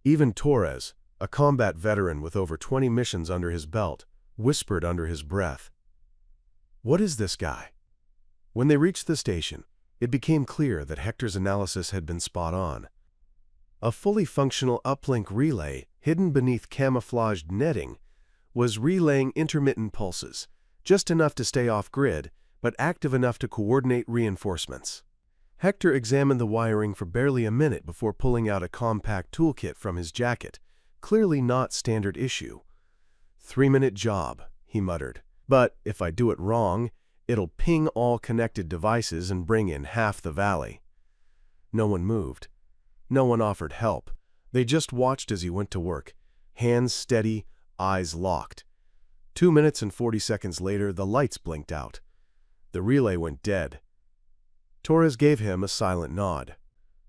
Even Torres, a combat veteran with over 20 missions under his belt, whispered under his breath, "What is this guy?" When they reached the station, it became clear that Hector's analysis had been spot on. A fully functional uplink relay, hidden beneath camouflaged netting, was relaying intermittent pulses, just enough to stay off-grid, but active enough to coordinate reinforcements. Hector examined the wiring for barely a minute before pulling out a compact toolkit from his jacket, clearly not standard issue. "3-minute job," he muttered. "But if I do it wrong, it'll ping all connected devices and bring in half the valley." No one moved. No one offered help. They just watched as he went to work, hands steady, eyes locked. 2 minutes and 40 seconds later, the lights blinked out. The relay went dead. Torres gave him a silent nod.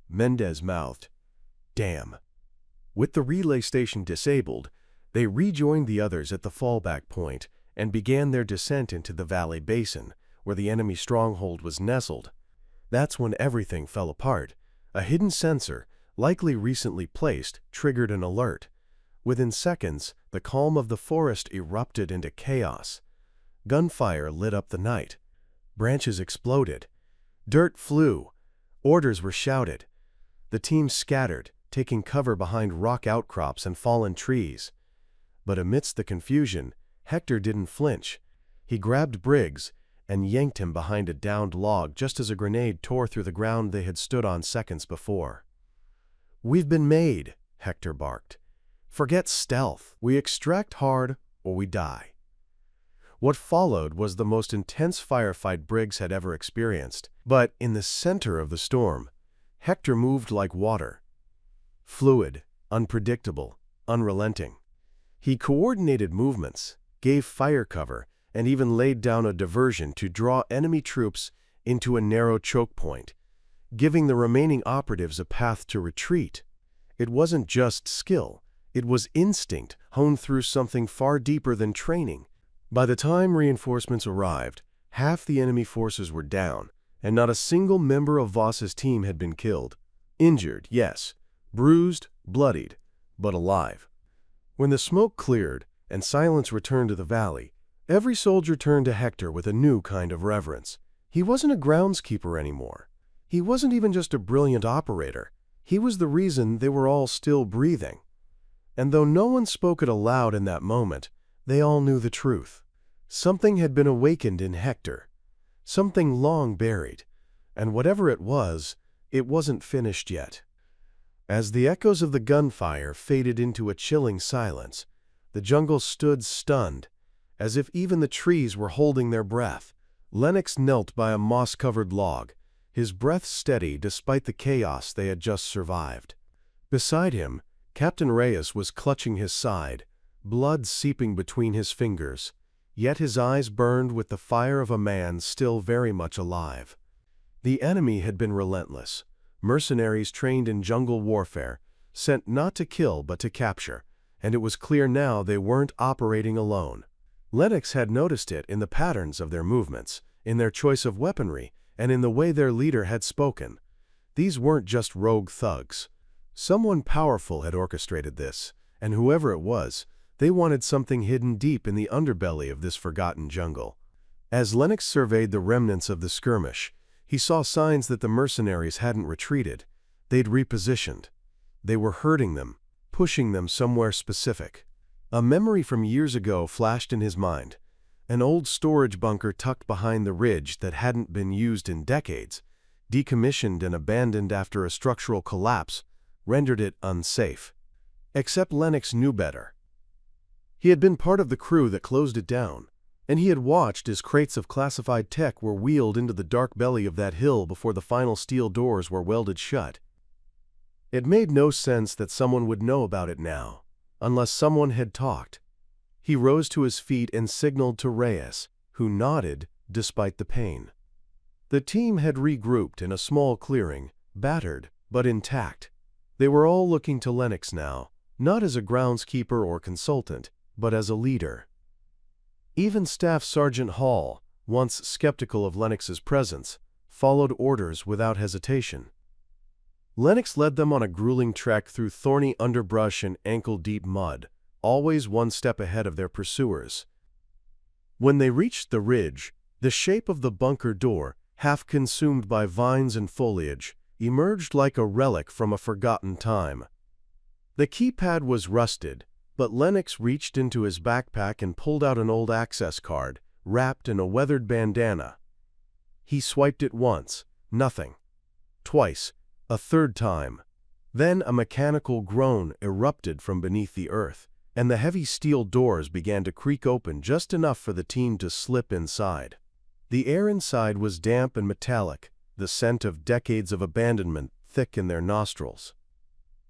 Mendez mouthed, "Damn." With the relay station disabled, they rejoined the others at the fallback point and began their descent into the valley basin, where the enemy stronghold was nestled. That's when everything fell apart. A hidden sensor, likely recently placed, triggered an alert. Within seconds, the calm of the forest erupted into chaos. Gunfire lit up the night. Branches exploded. Dirt flew. Orders were shouted. The team scattered, taking cover behind rock outcrops and fallen trees. But amidst the confusion, Hector didn't flinch. He grabbed Briggs and yanked him behind a downed log just as a grenade tore through the ground they had stood on seconds before. "We've been made," Hector barked. "Forget stealth. We extract hard or we die." What followed was the most intense firefight Briggs had ever experienced. But in the center of the storm, Hector moved like water. Fluid, unpredictable, unrelenting. He coordinated movements, gave fire cover, and even laid down a diversion to draw enemy troops into a narrow choke point, giving the remaining operatives a path to retreat. It wasn't just skill, it was instinct honed through something far deeper than training. By the time reinforcements arrived, half the enemy forces were down, and not a single member of Voss's team had been killed. Injured, yes, bruised, bloodied, but alive. When the smoke cleared and silence returned to the valley, every soldier turned to Hector with a new kind of reverence. He wasn't a groundskeeper anymore. He wasn't even just a brilliant operator. He was the reason they were all still breathing. And though no one spoke it aloud in that moment, they all knew the truth. Something had been awakened in Hector. Something long buried. And whatever it wasn't finished yet. As the echoes of the gunfire faded into a chilling silence, the jungle stood stunned, as if even the trees were holding their breath. Lennox knelt by a moss-covered log, his breath steady despite the chaos they had just survived. Beside him, Captain Reyes was clutching his side, blood seeping between his fingers, yet his eyes burned with the fire of a man still very much alive. The enemy had been relentless, mercenaries trained in jungle warfare, sent not to kill but to capture, and it was clear now they weren't operating alone. Lennox had noticed it in the patterns of their movements, in their choice of weaponry, and in the way their leader had spoken. These weren't just rogue thugs. Someone powerful had orchestrated this, and whoever it was, they wanted something hidden deep in the underbelly of this forgotten jungle. As Lennox surveyed the remnants of the skirmish, he saw signs that the mercenaries hadn't retreated. They'd repositioned. They were hurting them, pushing them somewhere specific. A memory from years ago flashed in his mind. An old storage bunker tucked behind the ridge that hadn't been used in decades, decommissioned and abandoned after a structural collapse, rendered it unsafe. Except Lennox knew better. He had been part of the crew that closed it down, and he had watched as crates of classified tech were wheeled into the dark belly of that hill before the final steel doors were welded shut. It made no sense that someone would know about it now, unless someone had talked. He rose to his feet and signaled to Reyes, who nodded despite the pain. The team had regrouped in a small clearing, battered but intact. They were all looking to Lennox now, not as a groundskeeper or consultant, but as a leader. Even Staff Sergeant Hall, once skeptical of Lennox's presence, followed orders without hesitation. Lennox led them on a grueling trek through thorny underbrush and ankle-deep mud, always one step ahead of their pursuers. When they reached the ridge, the shape of the bunker door, half consumed by vines and foliage, emerged like a relic from a forgotten time. The keypad was rusted, but Lennox reached into his backpack and pulled out an old access card, wrapped in a weathered bandana. He swiped it once, nothing. Twice, a third time. Then a mechanical groan erupted from beneath the earth, and the heavy steel doors began to creak open just enough for the team to slip inside. The air inside was damp and metallic, the scent of decades of abandonment thick in their nostrils.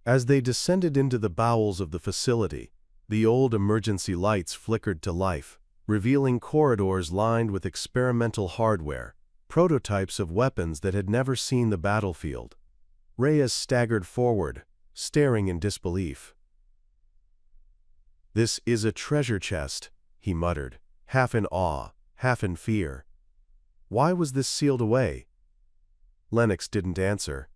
As they descended into the bowels of the facility, the old emergency lights flickered to life, revealing corridors lined with experimental hardware, prototypes of weapons that had never seen the battlefield. Reyes staggered forward, staring in disbelief. "This is a treasure chest," he muttered, half in awe, half in fear. "Why was this sealed away?" Lennox didn't answer.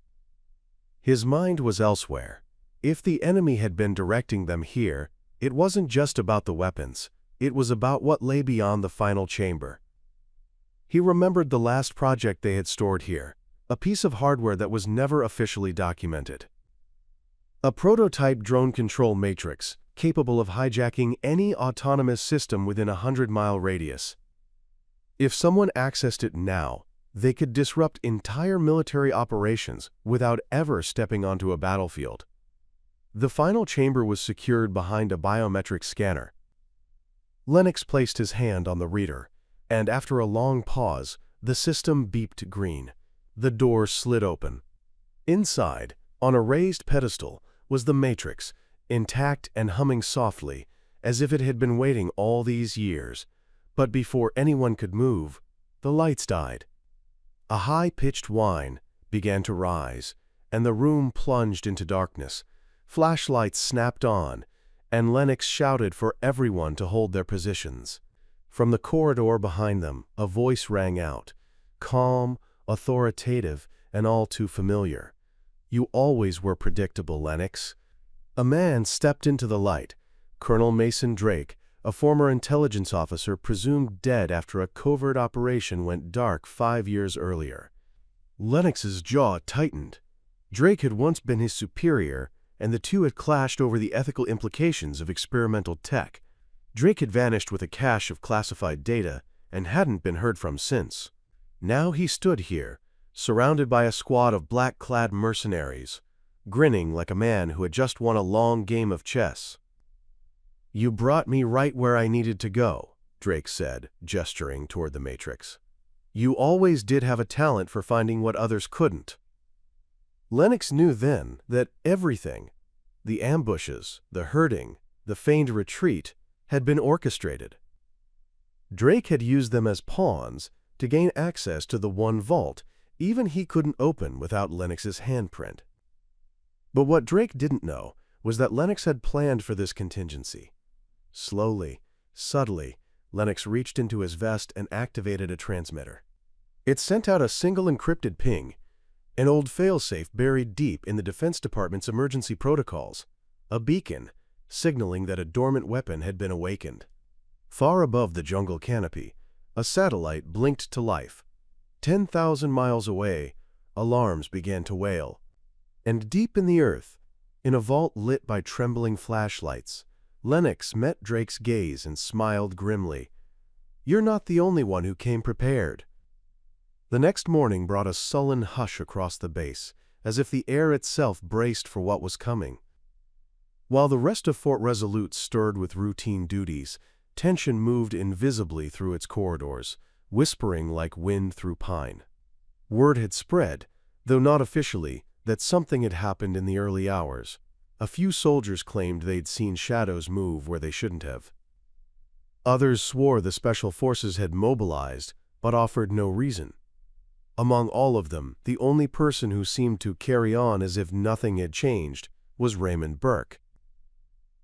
His mind was elsewhere. If the enemy had been directing them here, it wasn't just about the weapons. It was about what lay beyond the final chamber. He remembered the last project they had stored here, a piece of hardware that was never officially documented. A prototype drone control matrix, capable of hijacking any autonomous system within a 100-mile radius. If someone accessed it now, they could disrupt entire military operations without ever stepping onto a battlefield. The final chamber was secured behind a biometric scanner. Lennox placed his hand on the reader, and after a long pause, the system beeped green. The door slid open. Inside, on a raised pedestal, was the matrix, intact and humming softly, as if it had been waiting all these years. But before anyone could move, the lights died. A high-pitched whine began to rise, and the room plunged into darkness. Flashlights snapped on, and Lennox shouted for everyone to hold their positions. From the corridor behind them, a voice rang out, calm, authoritative, and all too familiar. "You always were predictable, Lennox." A man stepped into the light, Colonel Mason Drake, a former intelligence officer presumed dead after a covert operation went dark 5 years earlier. Lennox's jaw tightened. Drake had once been his superior, and the two had clashed over the ethical implications of experimental tech. Drake had vanished with a cache of classified data and hadn't been heard from since. Now he stood here, surrounded by a squad of black-clad mercenaries, grinning like a man who had just won a long game of chess. "You brought me right where I needed to go," Drake said, gesturing toward the Matrix. "You always did have a talent for finding what others couldn't." Lennox knew then that everything, the ambushes, the herding, the feigned retreat, had been orchestrated. Drake had used them as pawns to gain access to the one vault even he couldn't open without Lennox's handprint. But what Drake didn't know was that Lennox had planned for this contingency. Slowly, subtly, Lennox reached into his vest and activated a transmitter. It sent out a single encrypted ping, an old failsafe buried deep in the Defense Department's emergency protocols, a beacon signaling that a dormant weapon had been awakened. Far above the jungle canopy, a satellite blinked to life. 10,000 miles away, alarms began to wail. And deep in the earth, in a vault lit by trembling flashlights, Lennox met Drake's gaze and smiled grimly. "You're not the only one who came prepared." The next morning brought a sullen hush across the base, as if the air itself braced for what was coming. While the rest of Fort Resolute stirred with routine duties, tension moved invisibly through its corridors, whispering like wind through pine. Word had spread, though not officially, that something had happened in the early hours. A few soldiers claimed they'd seen shadows move where they shouldn't have. Others swore the special forces had mobilized, but offered no reason. Among all of them, the only person who seemed to carry on as if nothing had changed was Raymond Burke.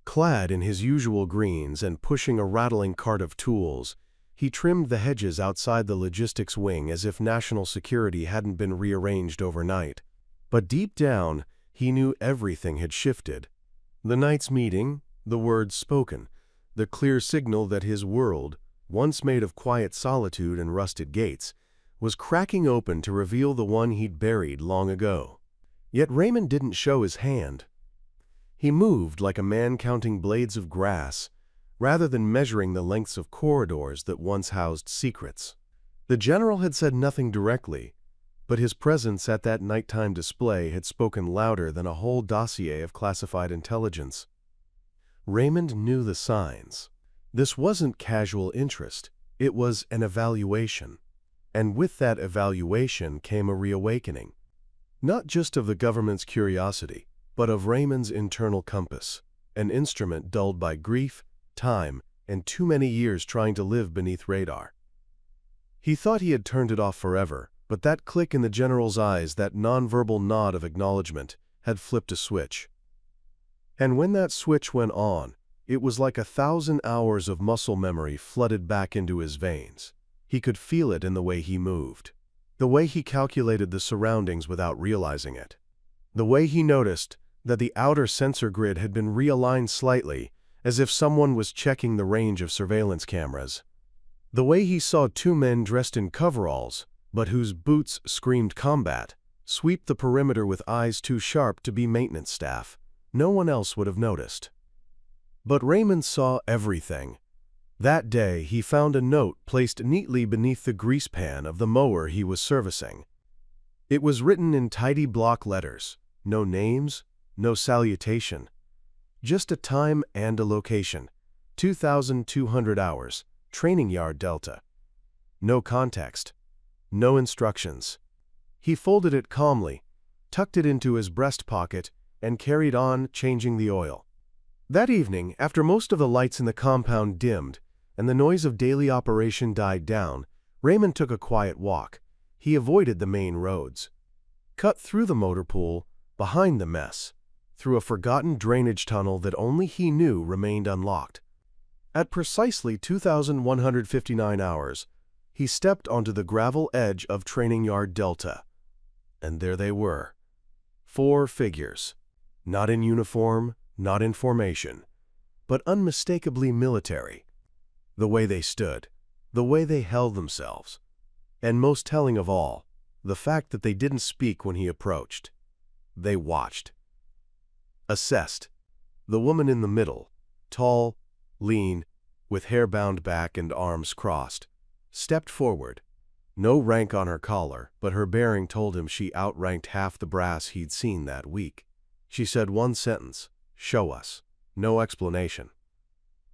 Clad in his usual greens and pushing a rattling cart of tools, he trimmed the hedges outside the logistics wing as if national security hadn't been rearranged overnight. But deep down, he knew everything had shifted. The night's meeting, the words spoken, the clear signal that his world, once made of quiet solitude and rusted gates, was cracking open to reveal the one he'd buried long ago. Yet Raymond didn't show his hand. He moved like a man counting blades of grass, rather than measuring the lengths of corridors that once housed secrets. The general had said nothing directly, but his presence at that nighttime display had spoken louder than a whole dossier of classified intelligence. Raymond knew the signs. This wasn't casual interest, it was an evaluation. And with that evaluation came a reawakening. Not just of the government's curiosity, but of Raymond's internal compass, an instrument dulled by grief, time, and too many years trying to live beneath radar. He thought he had turned it off forever, but that click in the general's eyes, that nonverbal nod of acknowledgement, had flipped a switch. And when that switch went on, it was like 1,000 hours of muscle memory flooded back into his veins. He could feel it in the way he moved, the way he calculated the surroundings without realizing it, the way he noticed that the outer sensor grid had been realigned slightly, as if someone was checking the range of surveillance cameras, the way he saw two men dressed in coveralls, but whose boots screamed combat, sweep the perimeter with eyes too sharp to be maintenance staff. No one else would have noticed. But Raymond saw everything. That day he found a note placed neatly beneath the grease pan of the mower he was servicing. It was written in tidy block letters, no names, no salutation. Just a time and a location, 2,200 hours, training yard Delta. No context, no instructions. He folded it calmly, tucked it into his breast pocket, and carried on changing the oil. That evening, after most of the lights in the compound dimmed and the noise of daily operation died down, Raymond took a quiet walk. He avoided the main roads. Cut through the motor pool, behind the mess, through a forgotten drainage tunnel that only he knew remained unlocked. At precisely 2,159 hours, he stepped onto the gravel edge of Training Yard Delta. And there they were. 4 figures. Not in uniform, not in formation, but unmistakably military. The way they stood, the way they held themselves, and most telling of all, the fact that they didn't speak when he approached. They watched. Assessed. The woman in the middle, tall, lean, with hair bound back and arms crossed, stepped forward. No rank on her collar, but her bearing told him she outranked half the brass he'd seen that week. She said one sentence, "Show us." No explanation.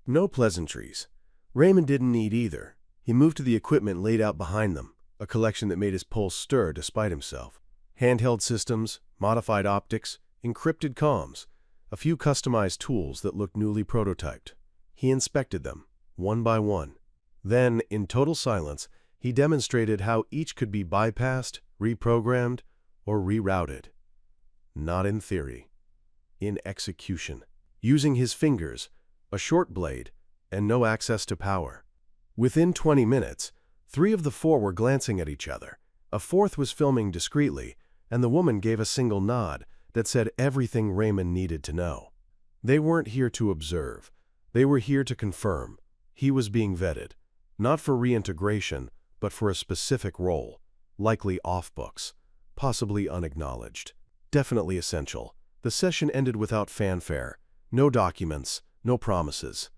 No pleasantries. Raymond didn't need either. He moved to the equipment laid out behind them, a collection that made his pulse stir despite himself. Handheld systems, modified optics, encrypted comms, a few customized tools that looked newly prototyped. He inspected them, one by one. Then, in total silence, he demonstrated how each could be bypassed, reprogrammed, or rerouted. Not in theory. In execution. Using his fingers, a short blade, and no access to power. Within 20 minutes, 3 of the 4 were glancing at each other. A 4th was filming discreetly, and the woman gave a single nod that said everything Raymond needed to know. They weren't here to observe. They were here to confirm. He was being vetted, not for reintegration, but for a specific role, likely off books, possibly unacknowledged. Definitely essential. The session ended without fanfare. No documents, no promises.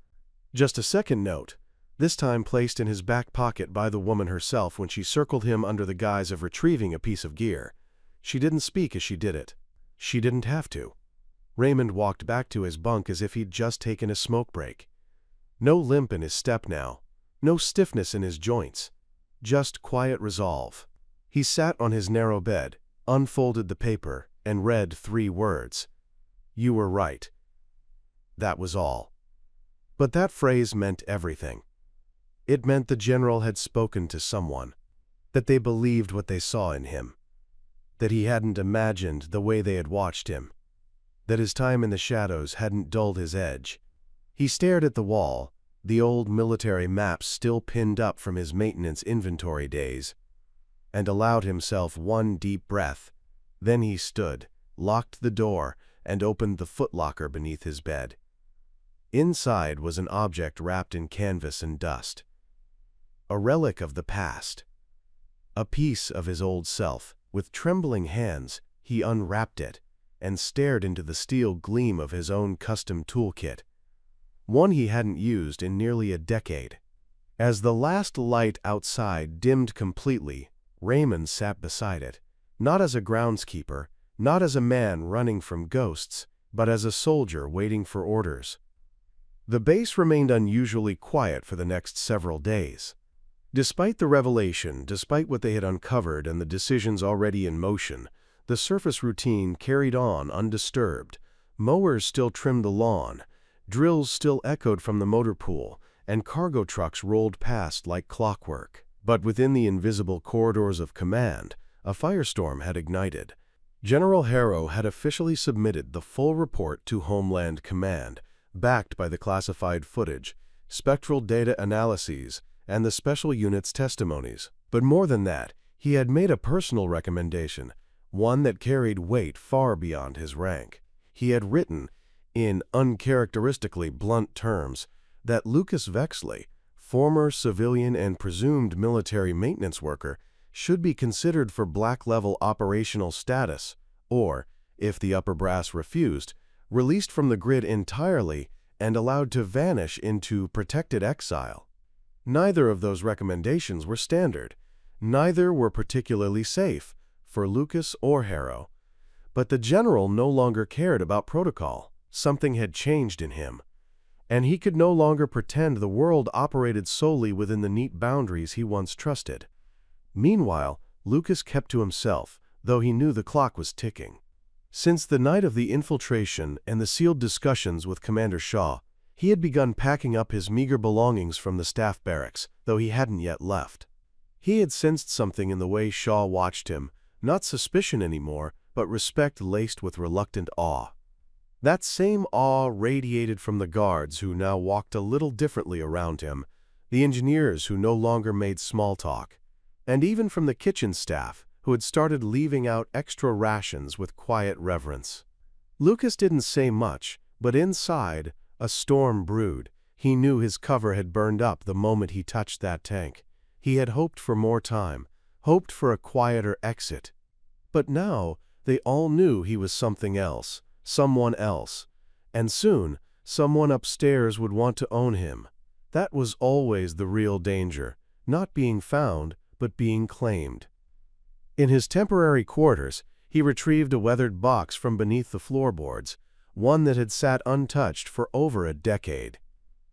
Just a second note, this time placed in his back pocket by the woman herself when she circled him under the guise of retrieving a piece of gear. She didn't speak as she did it. She didn't have to. Raymond walked back to his bunk as if he'd just taken a smoke break. No limp in his step now, no stiffness in his joints, just quiet resolve. He sat on his narrow bed, unfolded the paper, and read 3 words. "You were right." That was all. But that phrase meant everything. It meant the general had spoken to someone, that they believed what they saw in him, that he hadn't imagined the way they had watched him, that his time in the shadows hadn't dulled his edge. He stared at the wall, the old military maps still pinned up from his maintenance inventory days, and allowed himself one deep breath. Then he stood, locked the door, and opened the footlocker beneath his bed. Inside was an object wrapped in canvas and dust. A relic of the past. A piece of his old self. With trembling hands, he unwrapped it and stared into the steel gleam of his own custom toolkit, one he hadn't used in nearly a decade. As the last light outside dimmed completely, Raymond sat beside it, not as a groundskeeper, not as a man running from ghosts, but as a soldier waiting for orders. The base remained unusually quiet for the next several days. Despite the revelation, despite what they had uncovered and the decisions already in motion, The surface routine carried on undisturbed. Mowers still trimmed the lawn, drills still echoed from the motor pool, and cargo trucks rolled past like clockwork. But within the invisible corridors of command, a firestorm had ignited. General Harrow had officially submitted the full report to Homeland Command, backed by the classified footage, spectral data analyses, and the special unit's testimonies. But more than that, he had made a personal recommendation, one that carried weight far beyond his rank. He had written, in uncharacteristically blunt terms, that Lucas Vexley, former civilian and presumed military maintenance worker, should be considered for black-level operational status, or, if the upper brass refused, released from the grid entirely and allowed to vanish into protected exile. Neither of those recommendations were standard. Neither were particularly safe for Lucas or Harrow. But the general no longer cared about protocol. Something had changed in him. And he could no longer pretend the world operated solely within the neat boundaries he once trusted. Meanwhile, Lucas kept to himself, though he knew the clock was ticking. Since the night of the infiltration and the sealed discussions with Commander Shaw, he had begun packing up his meager belongings from the staff barracks, though he hadn't yet left. He had sensed something in the way Shaw watched him, not suspicion anymore, but respect laced with reluctant awe. That same awe radiated from the guards who now walked a little differently around him, the engineers who no longer made small talk, and even from the kitchen staff who had started leaving out extra rations with quiet reverence. Lucas didn't say much, but inside, a storm brewed. He knew his cover had burned up the moment he touched that tank. He had hoped for more time, hoped for a quieter exit. But now, they all knew he was something else, someone else. And soon, someone upstairs would want to own him. That was always the real danger, not being found, but being claimed. In his temporary quarters, he retrieved a weathered box from beneath the floorboards, one that had sat untouched for over a decade.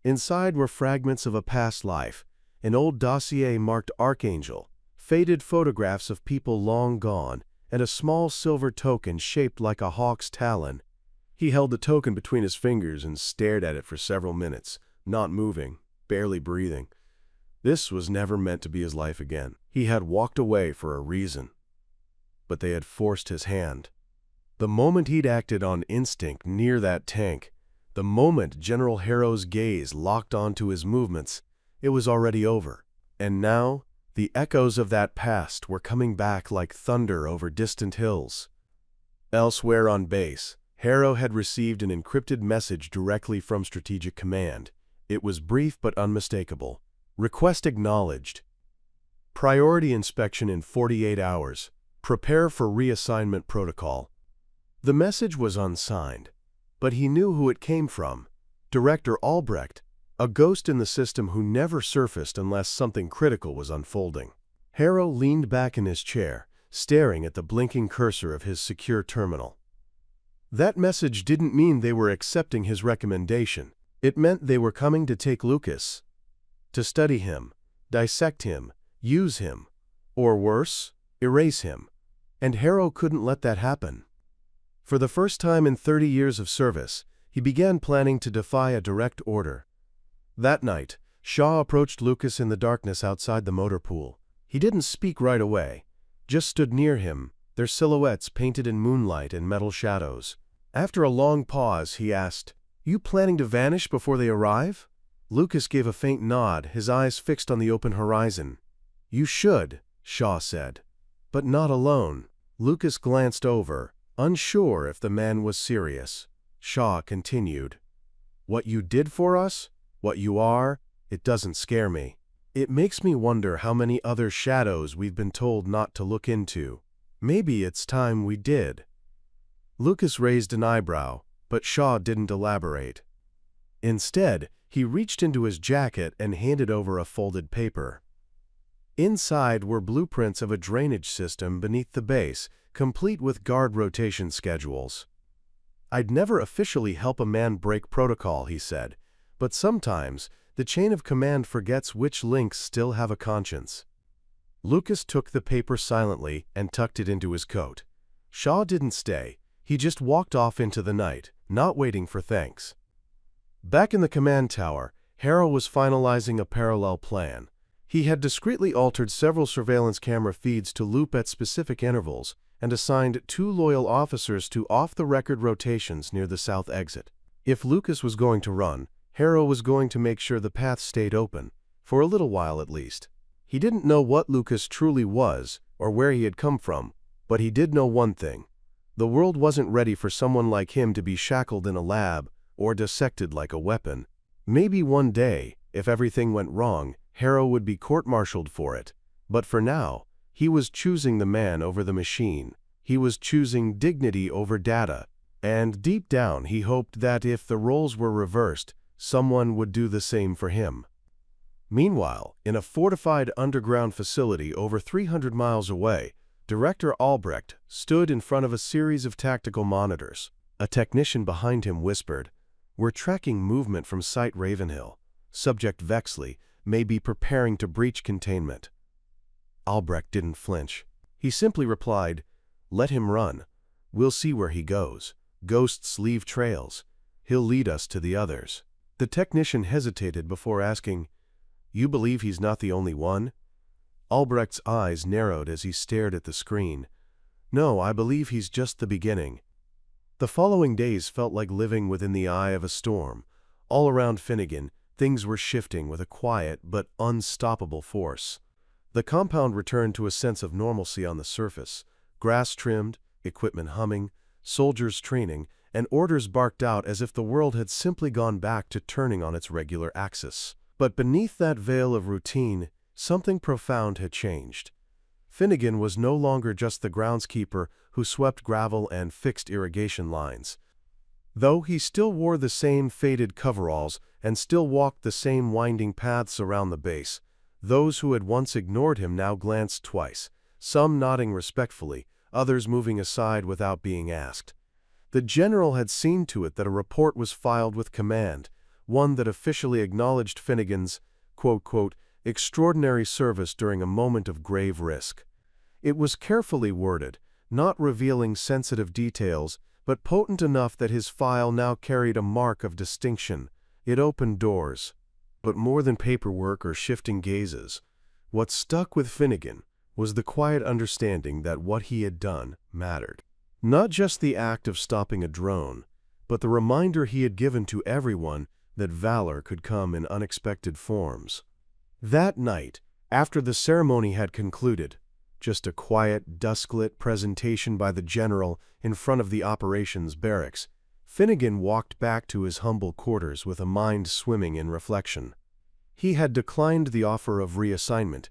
Inside were fragments of a past life, an old dossier marked Archangel, faded photographs of people long gone, and a small silver token shaped like a hawk's talon. He held the token between his fingers and stared at it for several minutes, not moving, barely breathing. This was never meant to be his life again. He had walked away for a reason. But they had forced his hand. The moment he'd acted on instinct near that tank, the moment General Harrow's gaze locked onto his movements, it was already over. And now, the echoes of that past were coming back like thunder over distant hills. Elsewhere on base, Harrow had received an encrypted message directly from Strategic Command. It was brief but unmistakable. Request acknowledged. Priority inspection in 48 hours. Prepare for reassignment protocol. The message was unsigned, but he knew who it came from. Director Albrecht, a ghost in the system who never surfaced unless something critical was unfolding. Harrow leaned back in his chair, staring at the blinking cursor of his secure terminal. That message didn't mean they were accepting his recommendation. It meant they were coming to take Lucas. To study him, dissect him, use him, or worse, erase him. And Harrow couldn't let that happen. For the first time in 30 years of service, he began planning to defy a direct order. That night, Shaw approached Lucas in the darkness outside the motor pool. He didn't speak right away, just stood near him, their silhouettes painted in moonlight and metal shadows. After a long pause, he asked, "You planning to vanish before they arrive?" Lucas gave a faint nod, his eyes fixed on the open horizon. "You should," Shaw said. "But not alone." Lucas glanced over, unsure if the man was serious. Shaw continued, "What you did for us, what you are, it doesn't scare me. It makes me wonder how many other shadows we've been told not to look into. Maybe it's time we did." Lucas raised an eyebrow, but Shaw didn't elaborate. Instead, he reached into his jacket and handed over a folded paper. Inside were blueprints of a drainage system beneath the base, complete with guard rotation schedules. "I'd never officially help a man break protocol," he said, "but sometimes the chain of command forgets which links still have a conscience." Lucas took the paper silently and tucked it into his coat. Shaw didn't stay. He just walked off into the night, not waiting for thanks. Back in the command tower, Harrow was finalizing a parallel plan. He had discreetly altered several surveillance camera feeds to loop at specific intervals and assigned 2 loyal officers to off-the-record rotations near the south exit. If Lucas was going to run, Harrow was going to make sure the path stayed open, for a little while at least. He didn't know what Lucas truly was or where he had come from, but he did know one thing. The world wasn't ready for someone like him to be shackled in a lab or dissected like a weapon. Maybe one day, if everything went wrong, Harrow would be court-martialed for it. But for now, he was choosing the man over the machine. He was choosing dignity over data. And deep down, he hoped that if the roles were reversed, someone would do the same for him. Meanwhile, in a fortified underground facility over 300 miles away, Director Albrecht stood in front of a series of tactical monitors. A technician behind him whispered, "We're tracking movement from Site Ravenhill. Subject Vexley may be preparing to breach containment." Albrecht didn't flinch. He simply replied, "Let him run. We'll see where he goes. Ghosts leave trails. He'll lead us to the others." The technician hesitated before asking, "You believe he's not the only one?" Albrecht's eyes narrowed as he stared at the screen. "No, I believe he's just the beginning." The following days felt like living within the eye of a storm. All around Finnegan, things were shifting with a quiet but unstoppable force. The compound returned to a sense of normalcy on the surface. Grass trimmed, equipment humming, soldiers training, and orders barked out as if the world had simply gone back to turning on its regular axis. But beneath that veil of routine, something profound had changed. Finnegan was no longer just the groundskeeper who swept gravel and fixed irrigation lines. Though he still wore the same faded coveralls and still walked the same winding paths around the base, those who had once ignored him now glanced twice, some nodding respectfully, others moving aside without being asked. The general had seen to it that a report was filed with command, one that officially acknowledged Finnegan's, quote, extraordinary service during a moment of grave risk. It was carefully worded, not revealing sensitive details, but potent enough that his file now carried a mark of distinction. It opened doors. But more than paperwork or shifting gazes, what stuck with Finnegan was the quiet understanding that what he had done mattered. Not just the act of stopping a drone, but the reminder he had given to everyone that valor could come in unexpected forms. That night, after the ceremony had concluded, just a quiet, dusk-lit presentation by the general in front of the operations barracks, Finnegan walked back to his humble quarters with a mind swimming in reflection. He had declined the offer of reassignment.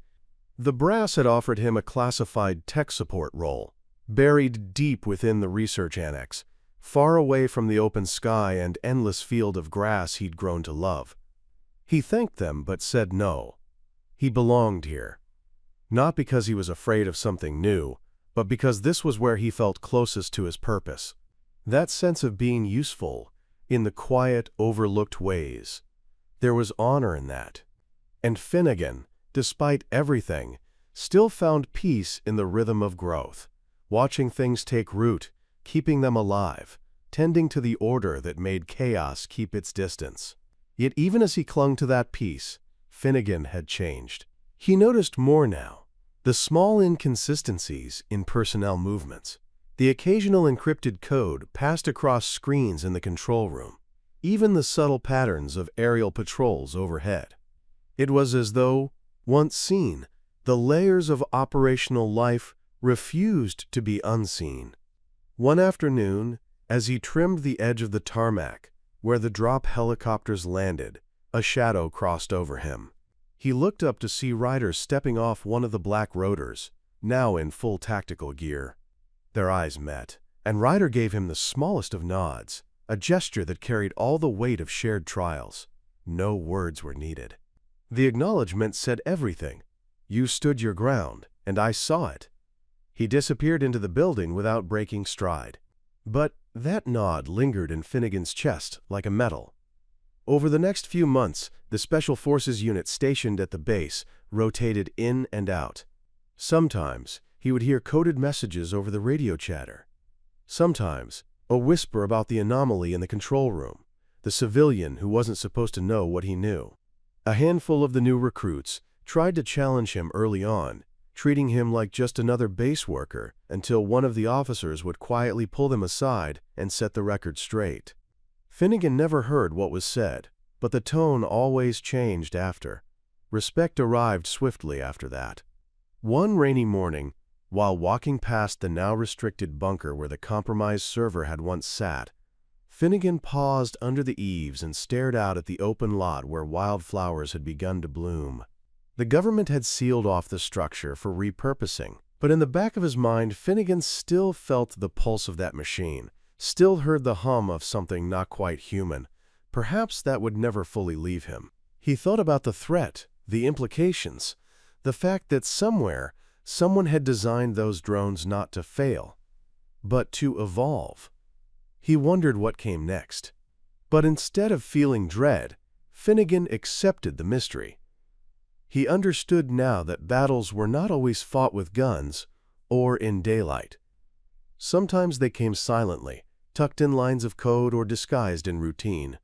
The brass had offered him a classified tech support role, buried deep within the research annex, far away from the open sky and endless field of grass he'd grown to love. He thanked them but said no. He belonged here. Not because he was afraid of something new, but because this was where he felt closest to his purpose. That sense of being useful, in the quiet, overlooked ways. There was honor in that. And Finnegan, despite everything, still found peace in the rhythm of growth, watching things take root, keeping them alive, tending to the order that made chaos keep its distance. Yet even as he clung to that peace, Finnegan had changed. He noticed more now. The small inconsistencies in personnel movements, the occasional encrypted code passed across screens in the control room, even the subtle patterns of aerial patrols overhead. It was as though, once seen, the layers of operational life refused to be unseen. One afternoon, as he trimmed the edge of the tarmac, where the drop helicopters landed, a shadow crossed over him. He looked up to see riders stepping off one of the black rotors, now in full tactical gear. Their eyes met, and Ryder gave him the smallest of nods, a gesture that carried all the weight of shared trials. No words were needed. The acknowledgement said everything. You stood your ground, and I saw it. He disappeared into the building without breaking stride. But that nod lingered in Finnegan's chest like a medal. Over the next few months, the Special Forces unit stationed at the base rotated in and out. Sometimes, he would hear coded messages over the radio chatter, Sometimes, a whisper about the anomaly in the control room, the civilian who wasn't supposed to know what he knew. A handful of the new recruits tried to challenge him early on, treating him like just another base worker, until one of the officers would quietly pull them aside and set the record straight. Finnegan never heard what was said, but the tone always changed after. Respect arrived swiftly after that. One rainy morning, while walking past the now restricted bunker where the compromised server had once sat, Finnegan paused under the eaves and stared out at the open lot where wildflowers had begun to bloom. The government had sealed off the structure for repurposing, but in the back of his mind, Finnegan still felt the pulse of that machine, still heard the hum of something not quite human. Perhaps that would never fully leave him. He thought about the threat, the implications, the fact that somewhere, someone had designed those drones not to fail, but to evolve. He wondered what came next. But instead of feeling dread, Finnegan accepted the mystery. He understood now that battles were not always fought with guns or in daylight. Sometimes they came silently, tucked in lines of code or disguised in routine.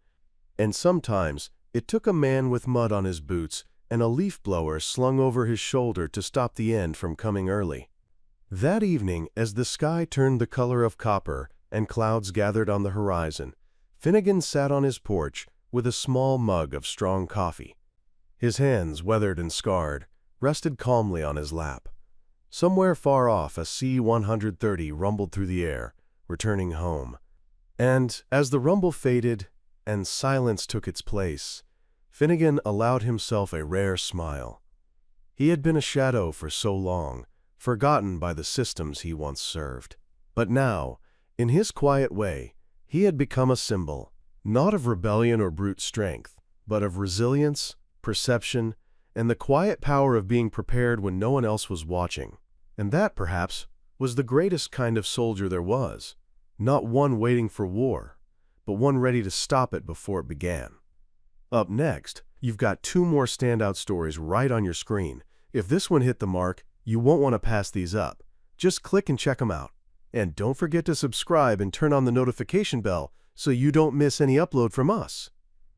And sometimes it took a man with mud on his boots and a leaf blower slung over his shoulder to stop the end from coming early. That evening, as the sky turned the color of copper and clouds gathered on the horizon, Finnegan sat on his porch with a small mug of strong coffee. His hands, weathered and scarred, rested calmly on his lap. Somewhere far off, a C-130 rumbled through the air, returning home. And as the rumble faded and silence took its place, Finnegan allowed himself a rare smile. He had been a shadow for so long, forgotten by the systems he once served. But now, in his quiet way, he had become a symbol, not of rebellion or brute strength, but of resilience, perception, and the quiet power of being prepared when no one else was watching. And that, perhaps, was the greatest kind of soldier there was, not one waiting for war, but one ready to stop it before it began. Up next, you've got 2 more standout stories right on your screen. If this one hit the mark, you won't want to pass these up. Just click and check them out. And don't forget to subscribe and turn on the notification bell so you don't miss any upload from us.